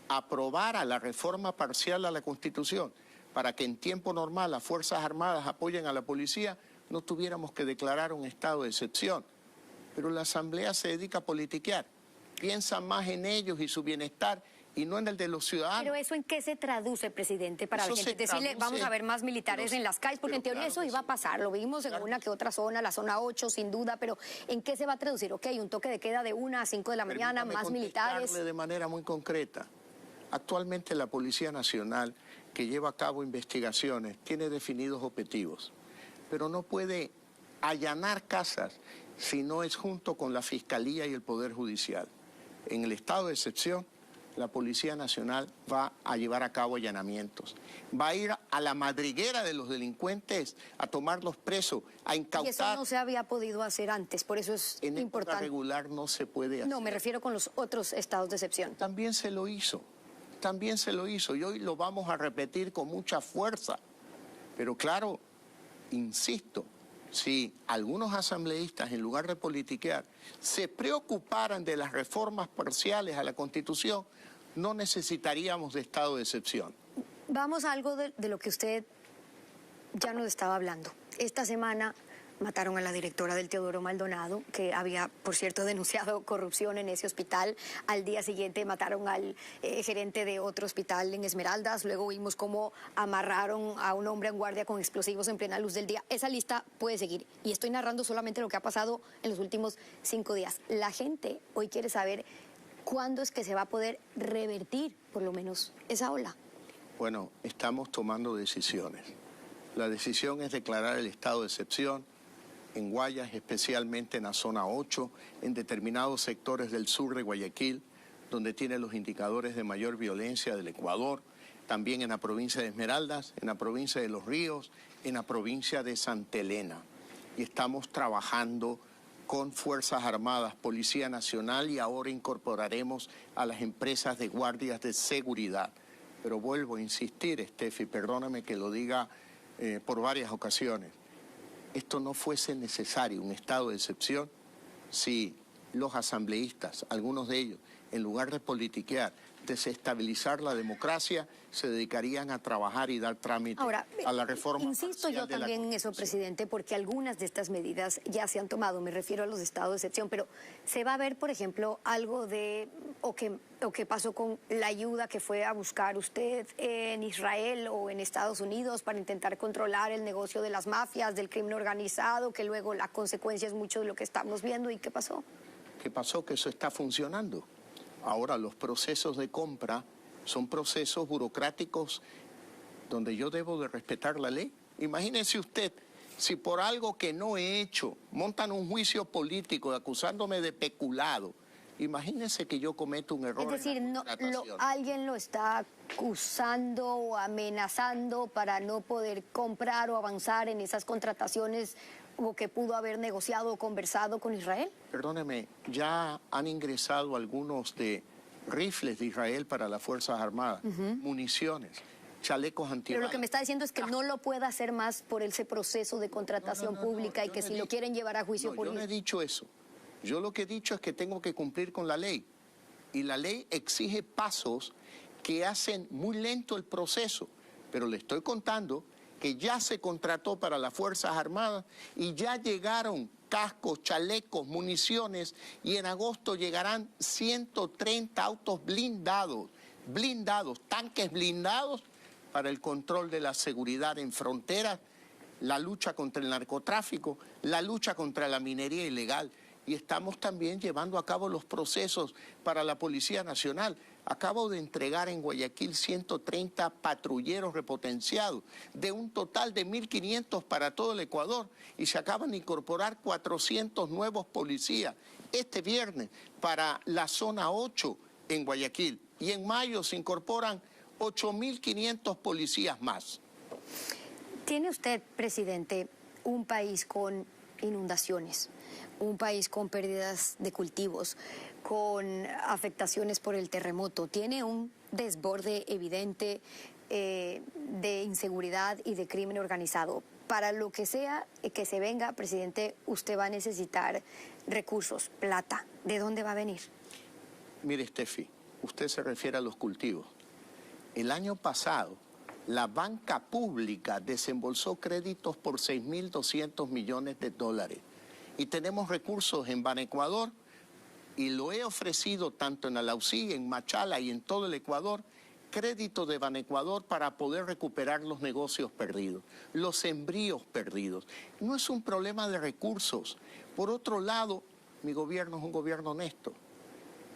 aprobara la reforma parcial a la Constitución para que en tiempo normal las Fuerzas Armadas apoyen a la policía, no tuviéramos que declarar un estado de excepción. Pero la Asamblea se dedica a politiquear, piensa más en ellos y su bienestar y no en el de los ciudadanos. ¿Pero eso en qué se traduce, presidente, para la gente? Decirle, vamos a ver más militares en las calles, porque en teoría eso iba a pasar, lo vimos en una que otra zona, la zona 8, sin duda, pero ¿en qué se va a traducir? Ok, un toque de queda de 1 a 5 de la mañana, más militares. De manera muy concreta. Actualmente la Policía Nacional, que lleva a cabo investigaciones, tiene definidos objetivos, pero no puede allanar casas si no es junto con la Fiscalía y el Poder Judicial. En el estado de excepción, la Policía Nacional va a llevar a cabo allanamientos. Va a ir a la madriguera de los delincuentes, a tomarlos presos, a incautar. Y eso no se había podido hacer antes, por eso es importante. En época regular no se puede hacer. No, me refiero con los otros estados de excepción. También se lo hizo y hoy lo vamos a repetir con mucha fuerza. Pero claro, insisto, si algunos asambleístas, en lugar de politiquear, se preocuparan de las reformas parciales a la Constitución, no necesitaríamos de estado de excepción. Vamos a algo de lo que usted ya nos estaba hablando. Esta semana mataron a la directora del Teodoro Maldonado, que había, por cierto, denunciado corrupción en ese hospital. Al día siguiente mataron al gerente de otro hospital en Esmeraldas. Luego vimos cómo amarraron a un hombre en guardia con explosivos en plena luz del día. Esa lista puede seguir. Y estoy narrando solamente lo que ha pasado en los últimos 5 días. La gente hoy quiere saber cuándo es que se va a poder revertir, por lo menos, esa ola. Bueno, estamos tomando decisiones. La decisión es declarar el estado de excepción en Guayas, especialmente en la zona 8, en determinados sectores del sur de Guayaquil, donde tiene los indicadores de mayor violencia del Ecuador. también en la provincia de Esmeraldas, en la provincia de Los Ríos, en la provincia de Santa Elena. Y estamos trabajando con Fuerzas Armadas, Policía Nacional y ahora incorporaremos a las empresas de guardias de seguridad. Pero vuelvo a insistir, Steffi, perdóname que lo diga por varias ocasiones. Esto no fuese necesario, un estado de excepción, si los asambleístas, algunos de ellos, en lugar de politiquear, desestabilizar la democracia, se dedicarían a trabajar y dar trámite a la reforma. Insisto yo también en eso, presidente, porque algunas de estas medidas ya se han tomado, me refiero a los estados de excepción, pero se va a ver, por ejemplo, algo de, o que pasó con la ayuda que fue a buscar usted en Israel o en Estados Unidos para intentar controlar el negocio de las mafias, del crimen organizado, que luego la consecuencia es mucho de lo que estamos viendo. ¿Y qué pasó? ¿Qué pasó? Que eso está funcionando. Ahora, los procesos de compra son procesos burocráticos donde yo debo de respetar la ley. Imagínese usted, si por algo que no he hecho montan un juicio político acusándome de peculado, imagínese que yo cometo un error. Es decir, alguien lo está acusando o amenazando para no poder comprar o avanzar en esas contrataciones o que pudo haber negociado o conversado con Israel. Perdóneme, ya han ingresado algunos de rifles de Israel para las Fuerzas Armadas, municiones, chalecos antibalas. Pero lo que me está diciendo es que no lo pueda hacer más por ese proceso de contratación pública y que si lo quieren llevar a juicio político. Yo no he dicho eso. Yo lo que he dicho es que tengo que cumplir con la ley. Y la ley exige pasos que hacen muy lento el proceso. Pero le estoy contando que ya se contrató para las Fuerzas Armadas y ya llegaron cascos, chalecos, municiones y en agosto llegarán 130 autos blindados, tanques blindados para el control de la seguridad en fronteras, la lucha contra el narcotráfico, la lucha contra la minería ilegal. Y estamos también llevando a cabo los procesos para la Policía Nacional. Acabo de entregar en Guayaquil 130 patrulleros repotenciados, de un total de 1.500 para todo el Ecuador, y se acaban de incorporar 400 nuevos policías este viernes para la zona 8 en Guayaquil. Y en mayo se incorporan 8.500 policías más. ¿Tiene usted, presidente, un país con inundaciones, un país con pérdidas de cultivos, con afectaciones por el terremoto? Tiene un desborde evidente de inseguridad y de crimen organizado. Para lo que sea que se venga, presidente, usted va a necesitar recursos, plata. ¿De dónde va a venir? Mire, Steffi, usted se refiere a los cultivos. El año pasado, la banca pública desembolsó créditos por 6.200 millones de dólares. Y tenemos recursos en Banecuador, y lo he ofrecido tanto en Alausí, en Machala y en todo el Ecuador, crédito de Banecuador para poder recuperar los negocios perdidos, los sembríos perdidos. No es un problema de recursos. Por otro lado, mi gobierno es un gobierno honesto,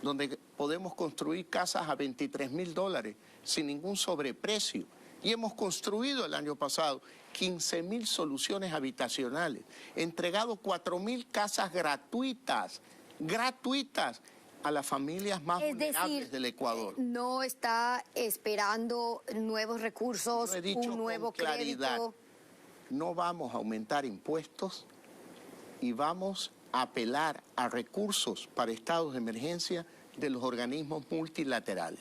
donde podemos construir casas a $23.000 sin ningún sobreprecio. Y hemos construido el año pasado 15.000 soluciones habitacionales, entregado 4.000 casas gratuitas a las familias más vulnerables del Ecuador. No está esperando nuevos recursos, un nuevo crédito. No vamos a aumentar impuestos y vamos a apelar a recursos para estados de emergencia de los organismos multilaterales.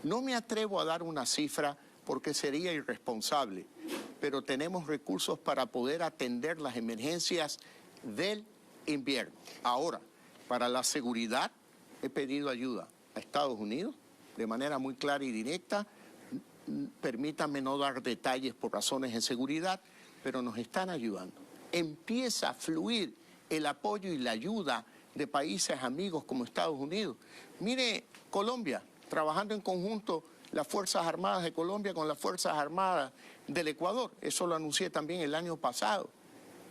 No me atrevo a dar una cifra porque sería irresponsable, pero tenemos recursos para poder atender las emergencias del invierno. Ahora, para la seguridad, he pedido ayuda a Estados Unidos de manera muy clara y directa. Permítanme no dar detalles por razones de seguridad, pero nos están ayudando. Empieza a fluir el apoyo y la ayuda de países amigos como Estados Unidos. Mire, Colombia, trabajando en conjunto las Fuerzas Armadas de Colombia con las Fuerzas Armadas del Ecuador. Eso lo anuncié también el año pasado.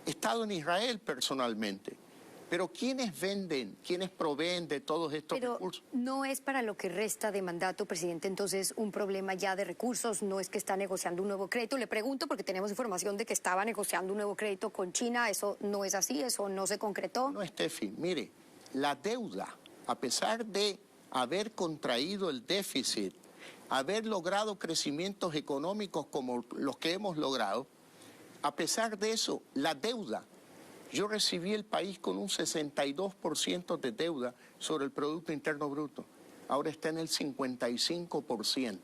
He estado en Israel personalmente. Pero ¿quiénes venden, quiénes proveen de todos estos recursos? No es para lo que resta de mandato, presidente, entonces un problema ya de recursos, no es que está negociando un nuevo crédito. Le pregunto porque tenemos información de que estaba negociando un nuevo crédito con China. ¿Eso no es así? ¿Eso no se concretó? No, Steffi, mire, la deuda, a pesar de haber contraído el déficit haber logrado crecimientos económicos como los que hemos logrado, a pesar de eso, la deuda, yo recibí el país con un 62% de deuda sobre el Producto Interno Bruto. Ahora está en el 55%.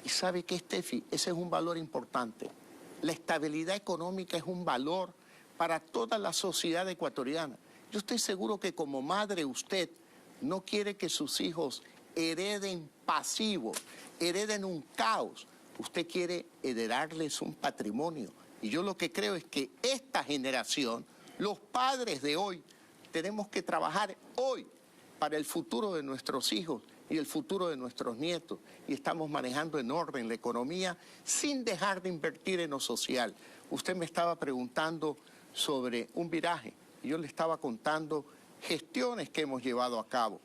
¿Y sabe qué, Steffi? Ese es un valor importante. La estabilidad económica es un valor para toda la sociedad ecuatoriana. Yo estoy seguro que como madre usted no quiere que sus hijos hereden pasivos, hereden un caos. Usted quiere heredarles un patrimonio. Y yo lo que creo es que esta generación, los padres de hoy, tenemos que trabajar hoy para el futuro de nuestros hijos y el futuro de nuestros nietos. Y estamos manejando en orden la economía sin dejar de invertir en lo social. Usted me estaba preguntando sobre un viraje. Y yo le estaba contando gestiones que hemos llevado a cabo.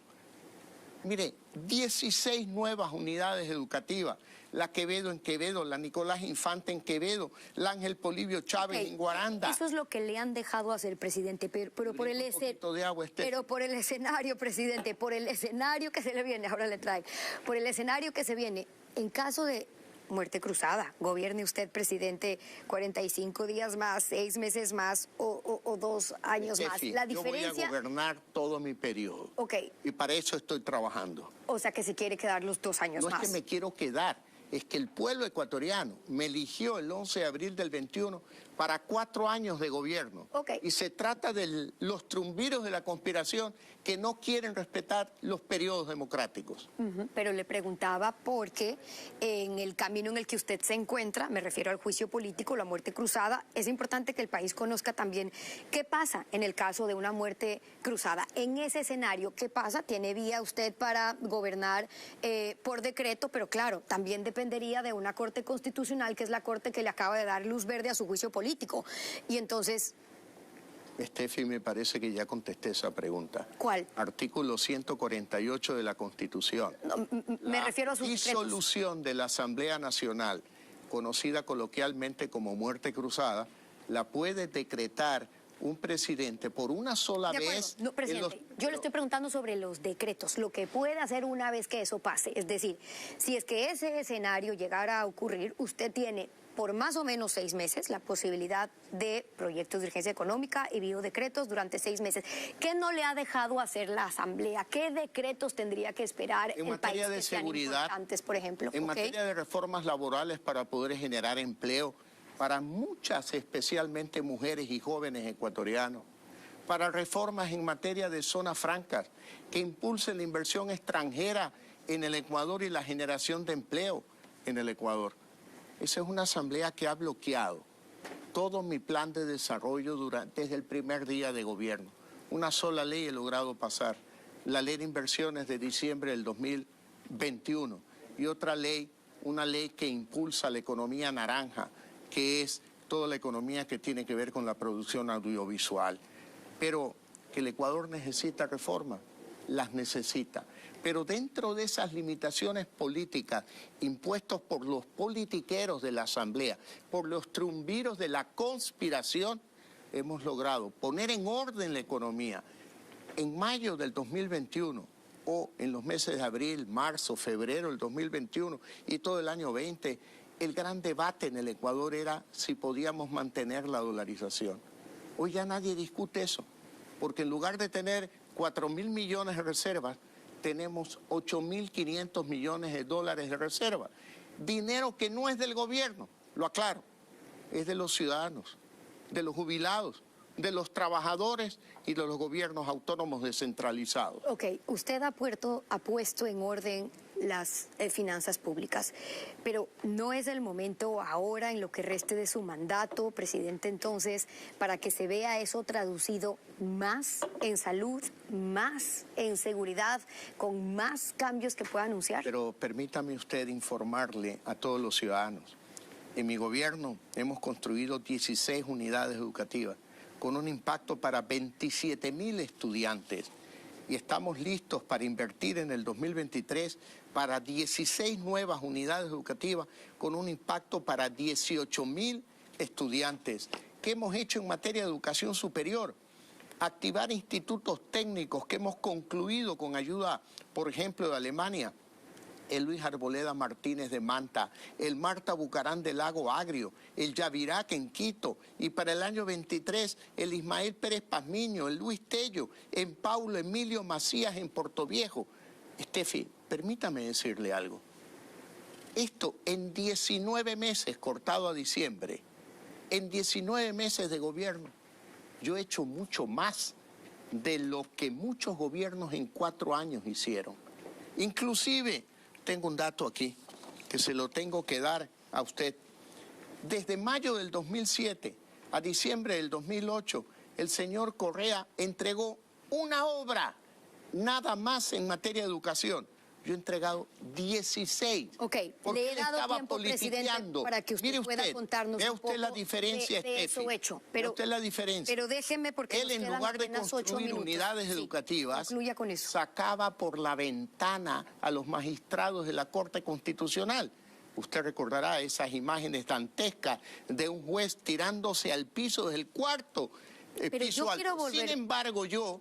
Mire, 16 nuevas unidades educativas, la Quevedo en Quevedo, la Nicolás Infante en Quevedo, la Ángel Polibio Chávez en Guaranda. Eso es lo que le han dejado hacer, presidente, pero por el escenario, presidente, por el escenario que se le viene, ahora le trae, por el escenario que se viene, en caso de muerte cruzada, gobierne usted, presidente, 45 días más, 6 meses más o 2 años más. La diferencia... Yo voy a gobernar todo mi periodo. Ok. Y para eso estoy trabajando. O sea que se quiere quedar los 2 años más. No es que me quiero quedar, es que el pueblo ecuatoriano me eligió el 11 de abril del 21 para 4 años de gobierno. Okay. Y se trata de los triunviros de la conspiración que no quieren respetar los periodos democráticos. Pero le preguntaba porque en el camino en el que usted se encuentra, me refiero al juicio político, la muerte cruzada, es importante que el país conozca también qué pasa en el caso de una muerte cruzada. En ese escenario, ¿qué pasa? ¿Tiene vía usted para gobernar por decreto? Pero claro, también dependería de una corte constitucional, que es la corte que le acaba de dar luz verde a su juicio político. Y entonces... Steffi, me parece que ya contesté esa pregunta. ¿Cuál? Artículo 148 de la Constitución. No, me refiero a sus disolución de la Asamblea Nacional, conocida coloquialmente como muerte cruzada, la puede decretar un presidente por una sola vez. No, presidente, yo le estoy preguntando sobre los decretos, lo que puede hacer una vez que eso pase. Es decir, si es que ese escenario llegara a ocurrir, usted tiene por más o menos 6 meses la posibilidad de proyectos de urgencia económica y biodecretos durante 6 meses. ¿Qué no le ha dejado hacer la Asamblea? ¿Qué decretos tendría que esperar en el materia país de que sean seguridad, importantes, por ejemplo? En materia de reformas laborales para poder generar empleo para muchas, especialmente mujeres y jóvenes ecuatorianos, para reformas en materia de zonas francas que impulsen la inversión extranjera en el Ecuador y la generación de empleo en el Ecuador. Esa es una asamblea que ha bloqueado todo mi plan de desarrollo desde el primer día de gobierno. Una sola ley he logrado pasar, la ley de inversiones de diciembre del 2021 y otra ley, una ley que impulsa la economía naranja, que es toda la economía que tiene que ver con la producción audiovisual. Pero que el Ecuador necesita reformas, las necesita. Pero dentro de esas limitaciones políticas impuestas por los politiqueros de la Asamblea, por los triunviros de la conspiración, hemos logrado poner en orden la economía. En mayo del 2021 o en los meses de abril, marzo, febrero del 2021 y todo el año 20, el gran debate en el Ecuador era si podíamos mantener la dolarización. Hoy ya nadie discute eso, porque en lugar de tener 4.000 millones de reservas, tenemos 8.500 millones de dólares de reserva. Dinero que no es del gobierno, lo aclaro, es de los ciudadanos, de los jubilados, de los trabajadores y de los gobiernos autónomos descentralizados. Ok, usted ha puesto en orden las finanzas públicas, pero ¿no es el momento ahora, en lo que reste de su mandato, presidente, entonces, para que se vea eso traducido más en salud, más en seguridad, con más cambios que pueda anunciar? Pero permítame usted informarle a todos los ciudadanos. En mi gobierno hemos construido 16 unidades educativas con un impacto para 27.000 estudiantes. Y estamos listos para invertir en el 2023 para 16 nuevas unidades educativas con un impacto para 18.000 estudiantes. ¿Qué hemos hecho en materia de educación superior? Activar institutos técnicos que hemos concluido con ayuda, por ejemplo, de Alemania. el Luis Arboleda Martínez de Manta, el Marta Bucarán del Lago Agrio, el Yavirac en Quito, y para el año 23 el Ismael Pérez Pazmiño, el Luis Tello, en Paulo Emilio Macías en Portoviejo. Estefi, permítame decirle algo. Esto en 19 meses, cortado a diciembre, en 19 meses de gobierno, yo he hecho mucho más de lo que muchos gobiernos en 4 años hicieron. Inclusive, tengo un dato aquí, que se lo tengo que dar a usted. Desde mayo del 2007 a diciembre del 2008, el señor Correa entregó una obra, nada más en materia de educación. Yo he entregado 16. Ok, porque le he dado estaba tiempo, presidente, para que usted pueda contarnos vea un usted la poco diferencia, de eso Estefi. hecho. Vea Pero, usted la diferencia. pero déjeme, porque él, nos en quedan lugar de apenas 8 construir minutos. unidades Sí, educativas, concluya con eso. sacaba por la ventana a los magistrados de la Corte Constitucional. Usted recordará esas imágenes dantescas de un juez tirándose al piso desde el cuarto Pero piso yo alto. quiero volver... Sin embargo, yo,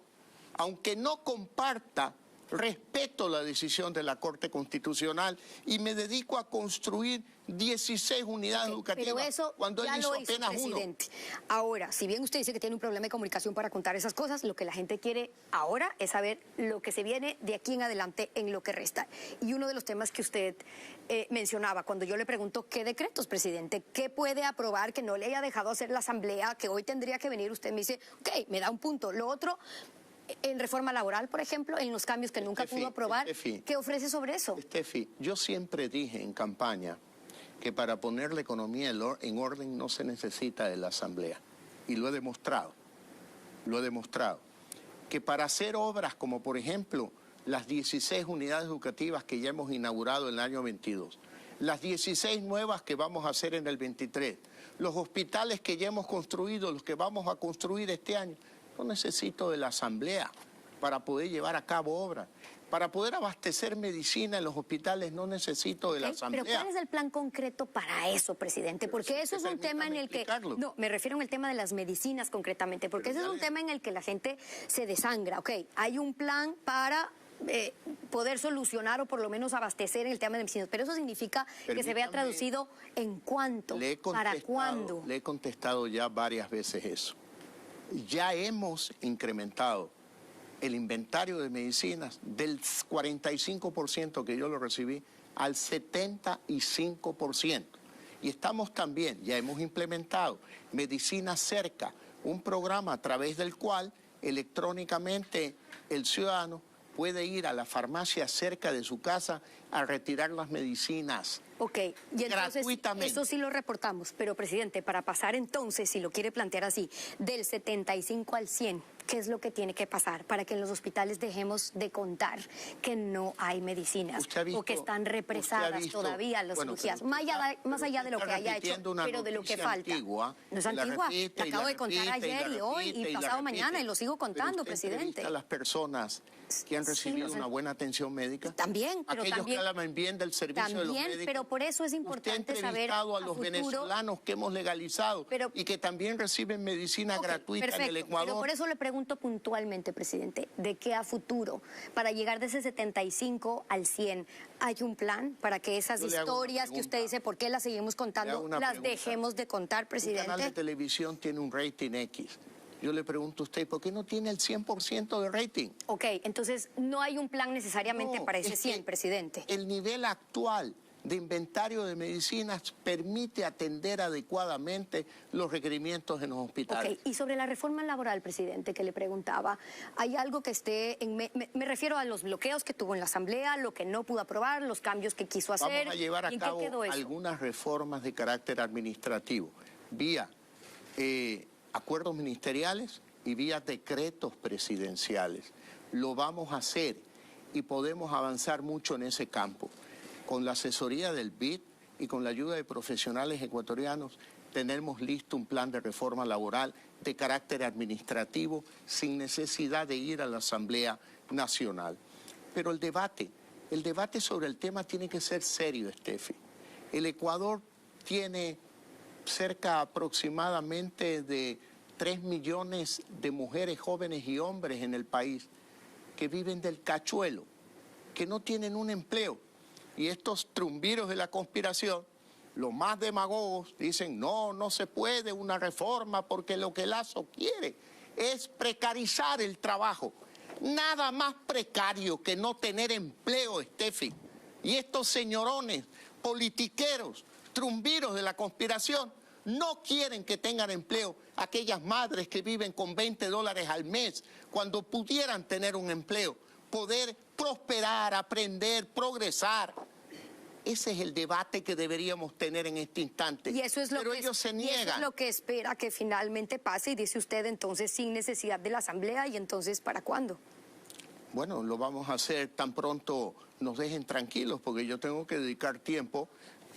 aunque no comparta, respeto la decisión de la Corte Constitucional y me dedico a construir 16 unidades educativas, pero eso cuando ya él hizo lo hizo, apenas presidente. Ahora, si bien usted dice que tiene un problema de comunicación para contar esas cosas, lo que la gente quiere ahora es saber lo que se viene de aquí en adelante en lo que resta. Y uno de los temas que usted mencionaba, cuando yo le pregunto qué decretos, presidente, qué puede aprobar que no le haya dejado hacer la asamblea, que hoy tendría que venir, usted me dice, ok, me da un punto. Lo otro, en reforma laboral, por ejemplo, en los cambios que nunca pudo aprobar, ¿qué ofrece sobre eso? Estefi, yo siempre dije en campaña que para poner la economía en orden no se necesita de la Asamblea. Y lo he demostrado, que para hacer obras como, por ejemplo, las 16 unidades educativas que ya hemos inaugurado en el año 22, las 16 nuevas que vamos a hacer en el 23, los hospitales que ya hemos construido, los que vamos a construir este año, no necesito de la Asamblea para poder llevar a cabo obras. Para poder abastecer medicina en los hospitales no necesito de la Asamblea. Pero ¿cuál es el plan concreto para eso, presidente? Porque eso es un tema en el que... No, me refiero en el tema de las medicinas concretamente, porque ese es un tema en el que la gente se desangra. Ok, hay un plan para poder solucionar o por lo menos abastecer el tema de medicinas, pero eso significa que se vea traducido en cuánto, para cuándo. Le he contestado ya varias veces eso. Ya hemos incrementado el inventario de medicinas del 45% que yo lo recibí al 75%. Y estamos también, ya hemos implementado Medicina Cerca, un programa a través del cual electrónicamente el ciudadano puede ir a la farmacia cerca de su casa a retirar las medicinas. Ok, y entonces gratuitamente. Eso sí lo reportamos, pero presidente, para pasar entonces, si lo quiere plantear así, del 75 al 100, ¿qué es lo que tiene que pasar para que en los hospitales dejemos de contar que no hay medicinas o que están represadas todavía las cirugías? Más allá de lo que haya hecho, pero de lo que falta. Antigua, no es antigua, la acabo de contar ayer y hoy y pasado mañana y lo sigo contando, presidente. A las personas que han recibido una buena atención médica. También, pero aquellos también, que hablan bien del servicio de los médicos. Pero por eso es importante saber a los venezolanos que hemos legalizado y que también reciben medicina gratuita en el Ecuador. Pero por eso le pregunto puntualmente, presidente, ¿de qué a futuro? Para llegar de ese 75 al 100, ¿hay un plan para que esas historias que usted dice, ¿por qué las seguimos contando, las dejemos de contar, presidente? Un canal de televisión tiene un rating X. Yo le pregunto a usted, ¿por qué no tiene el 100% de rating? Ok, entonces no hay un plan necesariamente para ese 100, presidente. El nivel actual de inventario de medicinas permite atender adecuadamente los requerimientos en los hospitales. Ok, y sobre la reforma laboral, presidente, que le preguntaba, ¿hay algo que esté en... Me refiero a los bloqueos que tuvo en la Asamblea, lo que no pudo aprobar, los cambios que quiso hacer? Vamos a llevar a cabo algunas reformas de carácter administrativo, vía acuerdos ministeriales y vía decretos presidenciales. Lo vamos a hacer y podemos avanzar mucho en ese campo. Con la asesoría del BID y con la ayuda de profesionales ecuatorianos, tenemos listo un plan de reforma laboral de carácter administrativo sin necesidad de ir a la Asamblea Nacional. Pero el debate sobre el tema tiene que ser serio, Estefi. El Ecuador tiene cerca aproximadamente de 3 millones de mujeres, jóvenes y hombres en el país que viven del cachuelo, que no tienen un empleo. Y estos trumbiros de la conspiración, los más demagogos, dicen, no, no se puede una reforma porque lo que Lazo quiere es precarizar el trabajo. Nada más precario que no tener empleo, Steffi. Y estos señorones politiqueros, trumbiros de la conspiración, no quieren que tengan empleo aquellas madres que viven con $20 al mes, cuando pudieran tener un empleo, poder prosperar, aprender, progresar. Ese es el debate que deberíamos tener en este instante. Y eso es lo Pero que ellos se niegan. Y eso es lo que espera que finalmente pase, y dice usted entonces sin necesidad de la Asamblea, y entonces ¿para cuándo? Bueno, lo vamos a hacer tan pronto nos dejen tranquilos, porque yo tengo que dedicar tiempo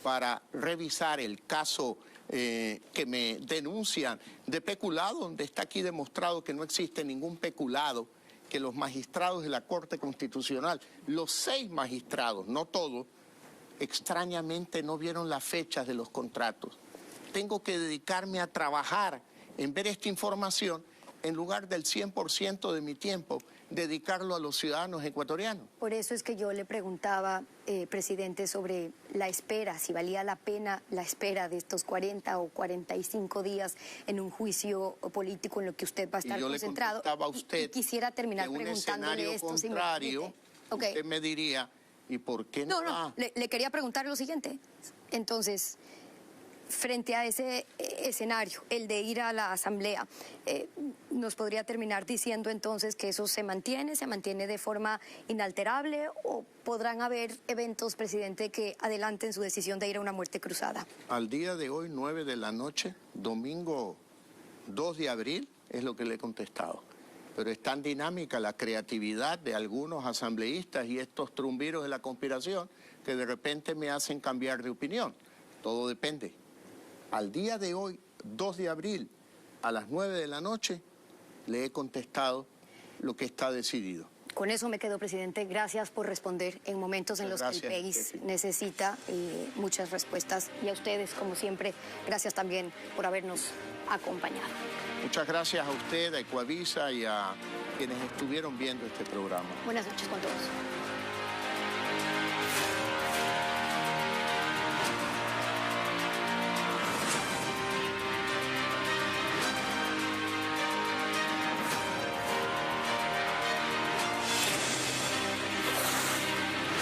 para revisar el caso que me denuncian de peculado, donde está aquí demostrado que no existe ningún peculado, que los magistrados de la Corte Constitucional, los 6 magistrados, no todos, extrañamente no vieron las fechas de los contratos. Tengo que dedicarme a trabajar en ver esta información en lugar del 100% de mi tiempo, dedicarlo a los ciudadanos ecuatorianos. Por eso es que yo le preguntaba, presidente, sobre la espera, si valía la pena la espera de estos 40 o 45 días en un juicio político en lo que usted va a estar concentrado. Yo le contestaba a usted y quisiera terminar que preguntándole esto. Contrario, si me usted me diría, ¿y por qué no? No, le quería preguntar lo siguiente. Entonces, frente a ese escenario, el de ir a la Asamblea, ¿nos podría terminar diciendo entonces que eso se mantiene de forma inalterable, o podrán haber eventos, presidente, que adelanten su decisión de ir a una muerte cruzada? Al día de hoy, 9 de la noche, domingo 2 de abril, es lo que le he contestado. Pero es tan dinámica la creatividad de algunos asambleístas y estos trumbiros de la conspiración que de repente me hacen cambiar de opinión. Todo depende. Al día de hoy, 2 de abril, a las 9 de la noche, le he contestado lo que está decidido. Con eso me quedo, presidente. Gracias por responder en momentos en los que el país necesita muchas respuestas. Y a ustedes, como siempre, gracias también por habernos acompañado. Muchas gracias a usted, a Ecuavisa y a quienes estuvieron viendo este programa. Buenas noches con todos.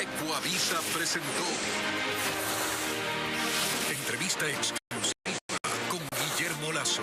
Ecuavisa presentó entrevista exclusiva con Guillermo Lazo.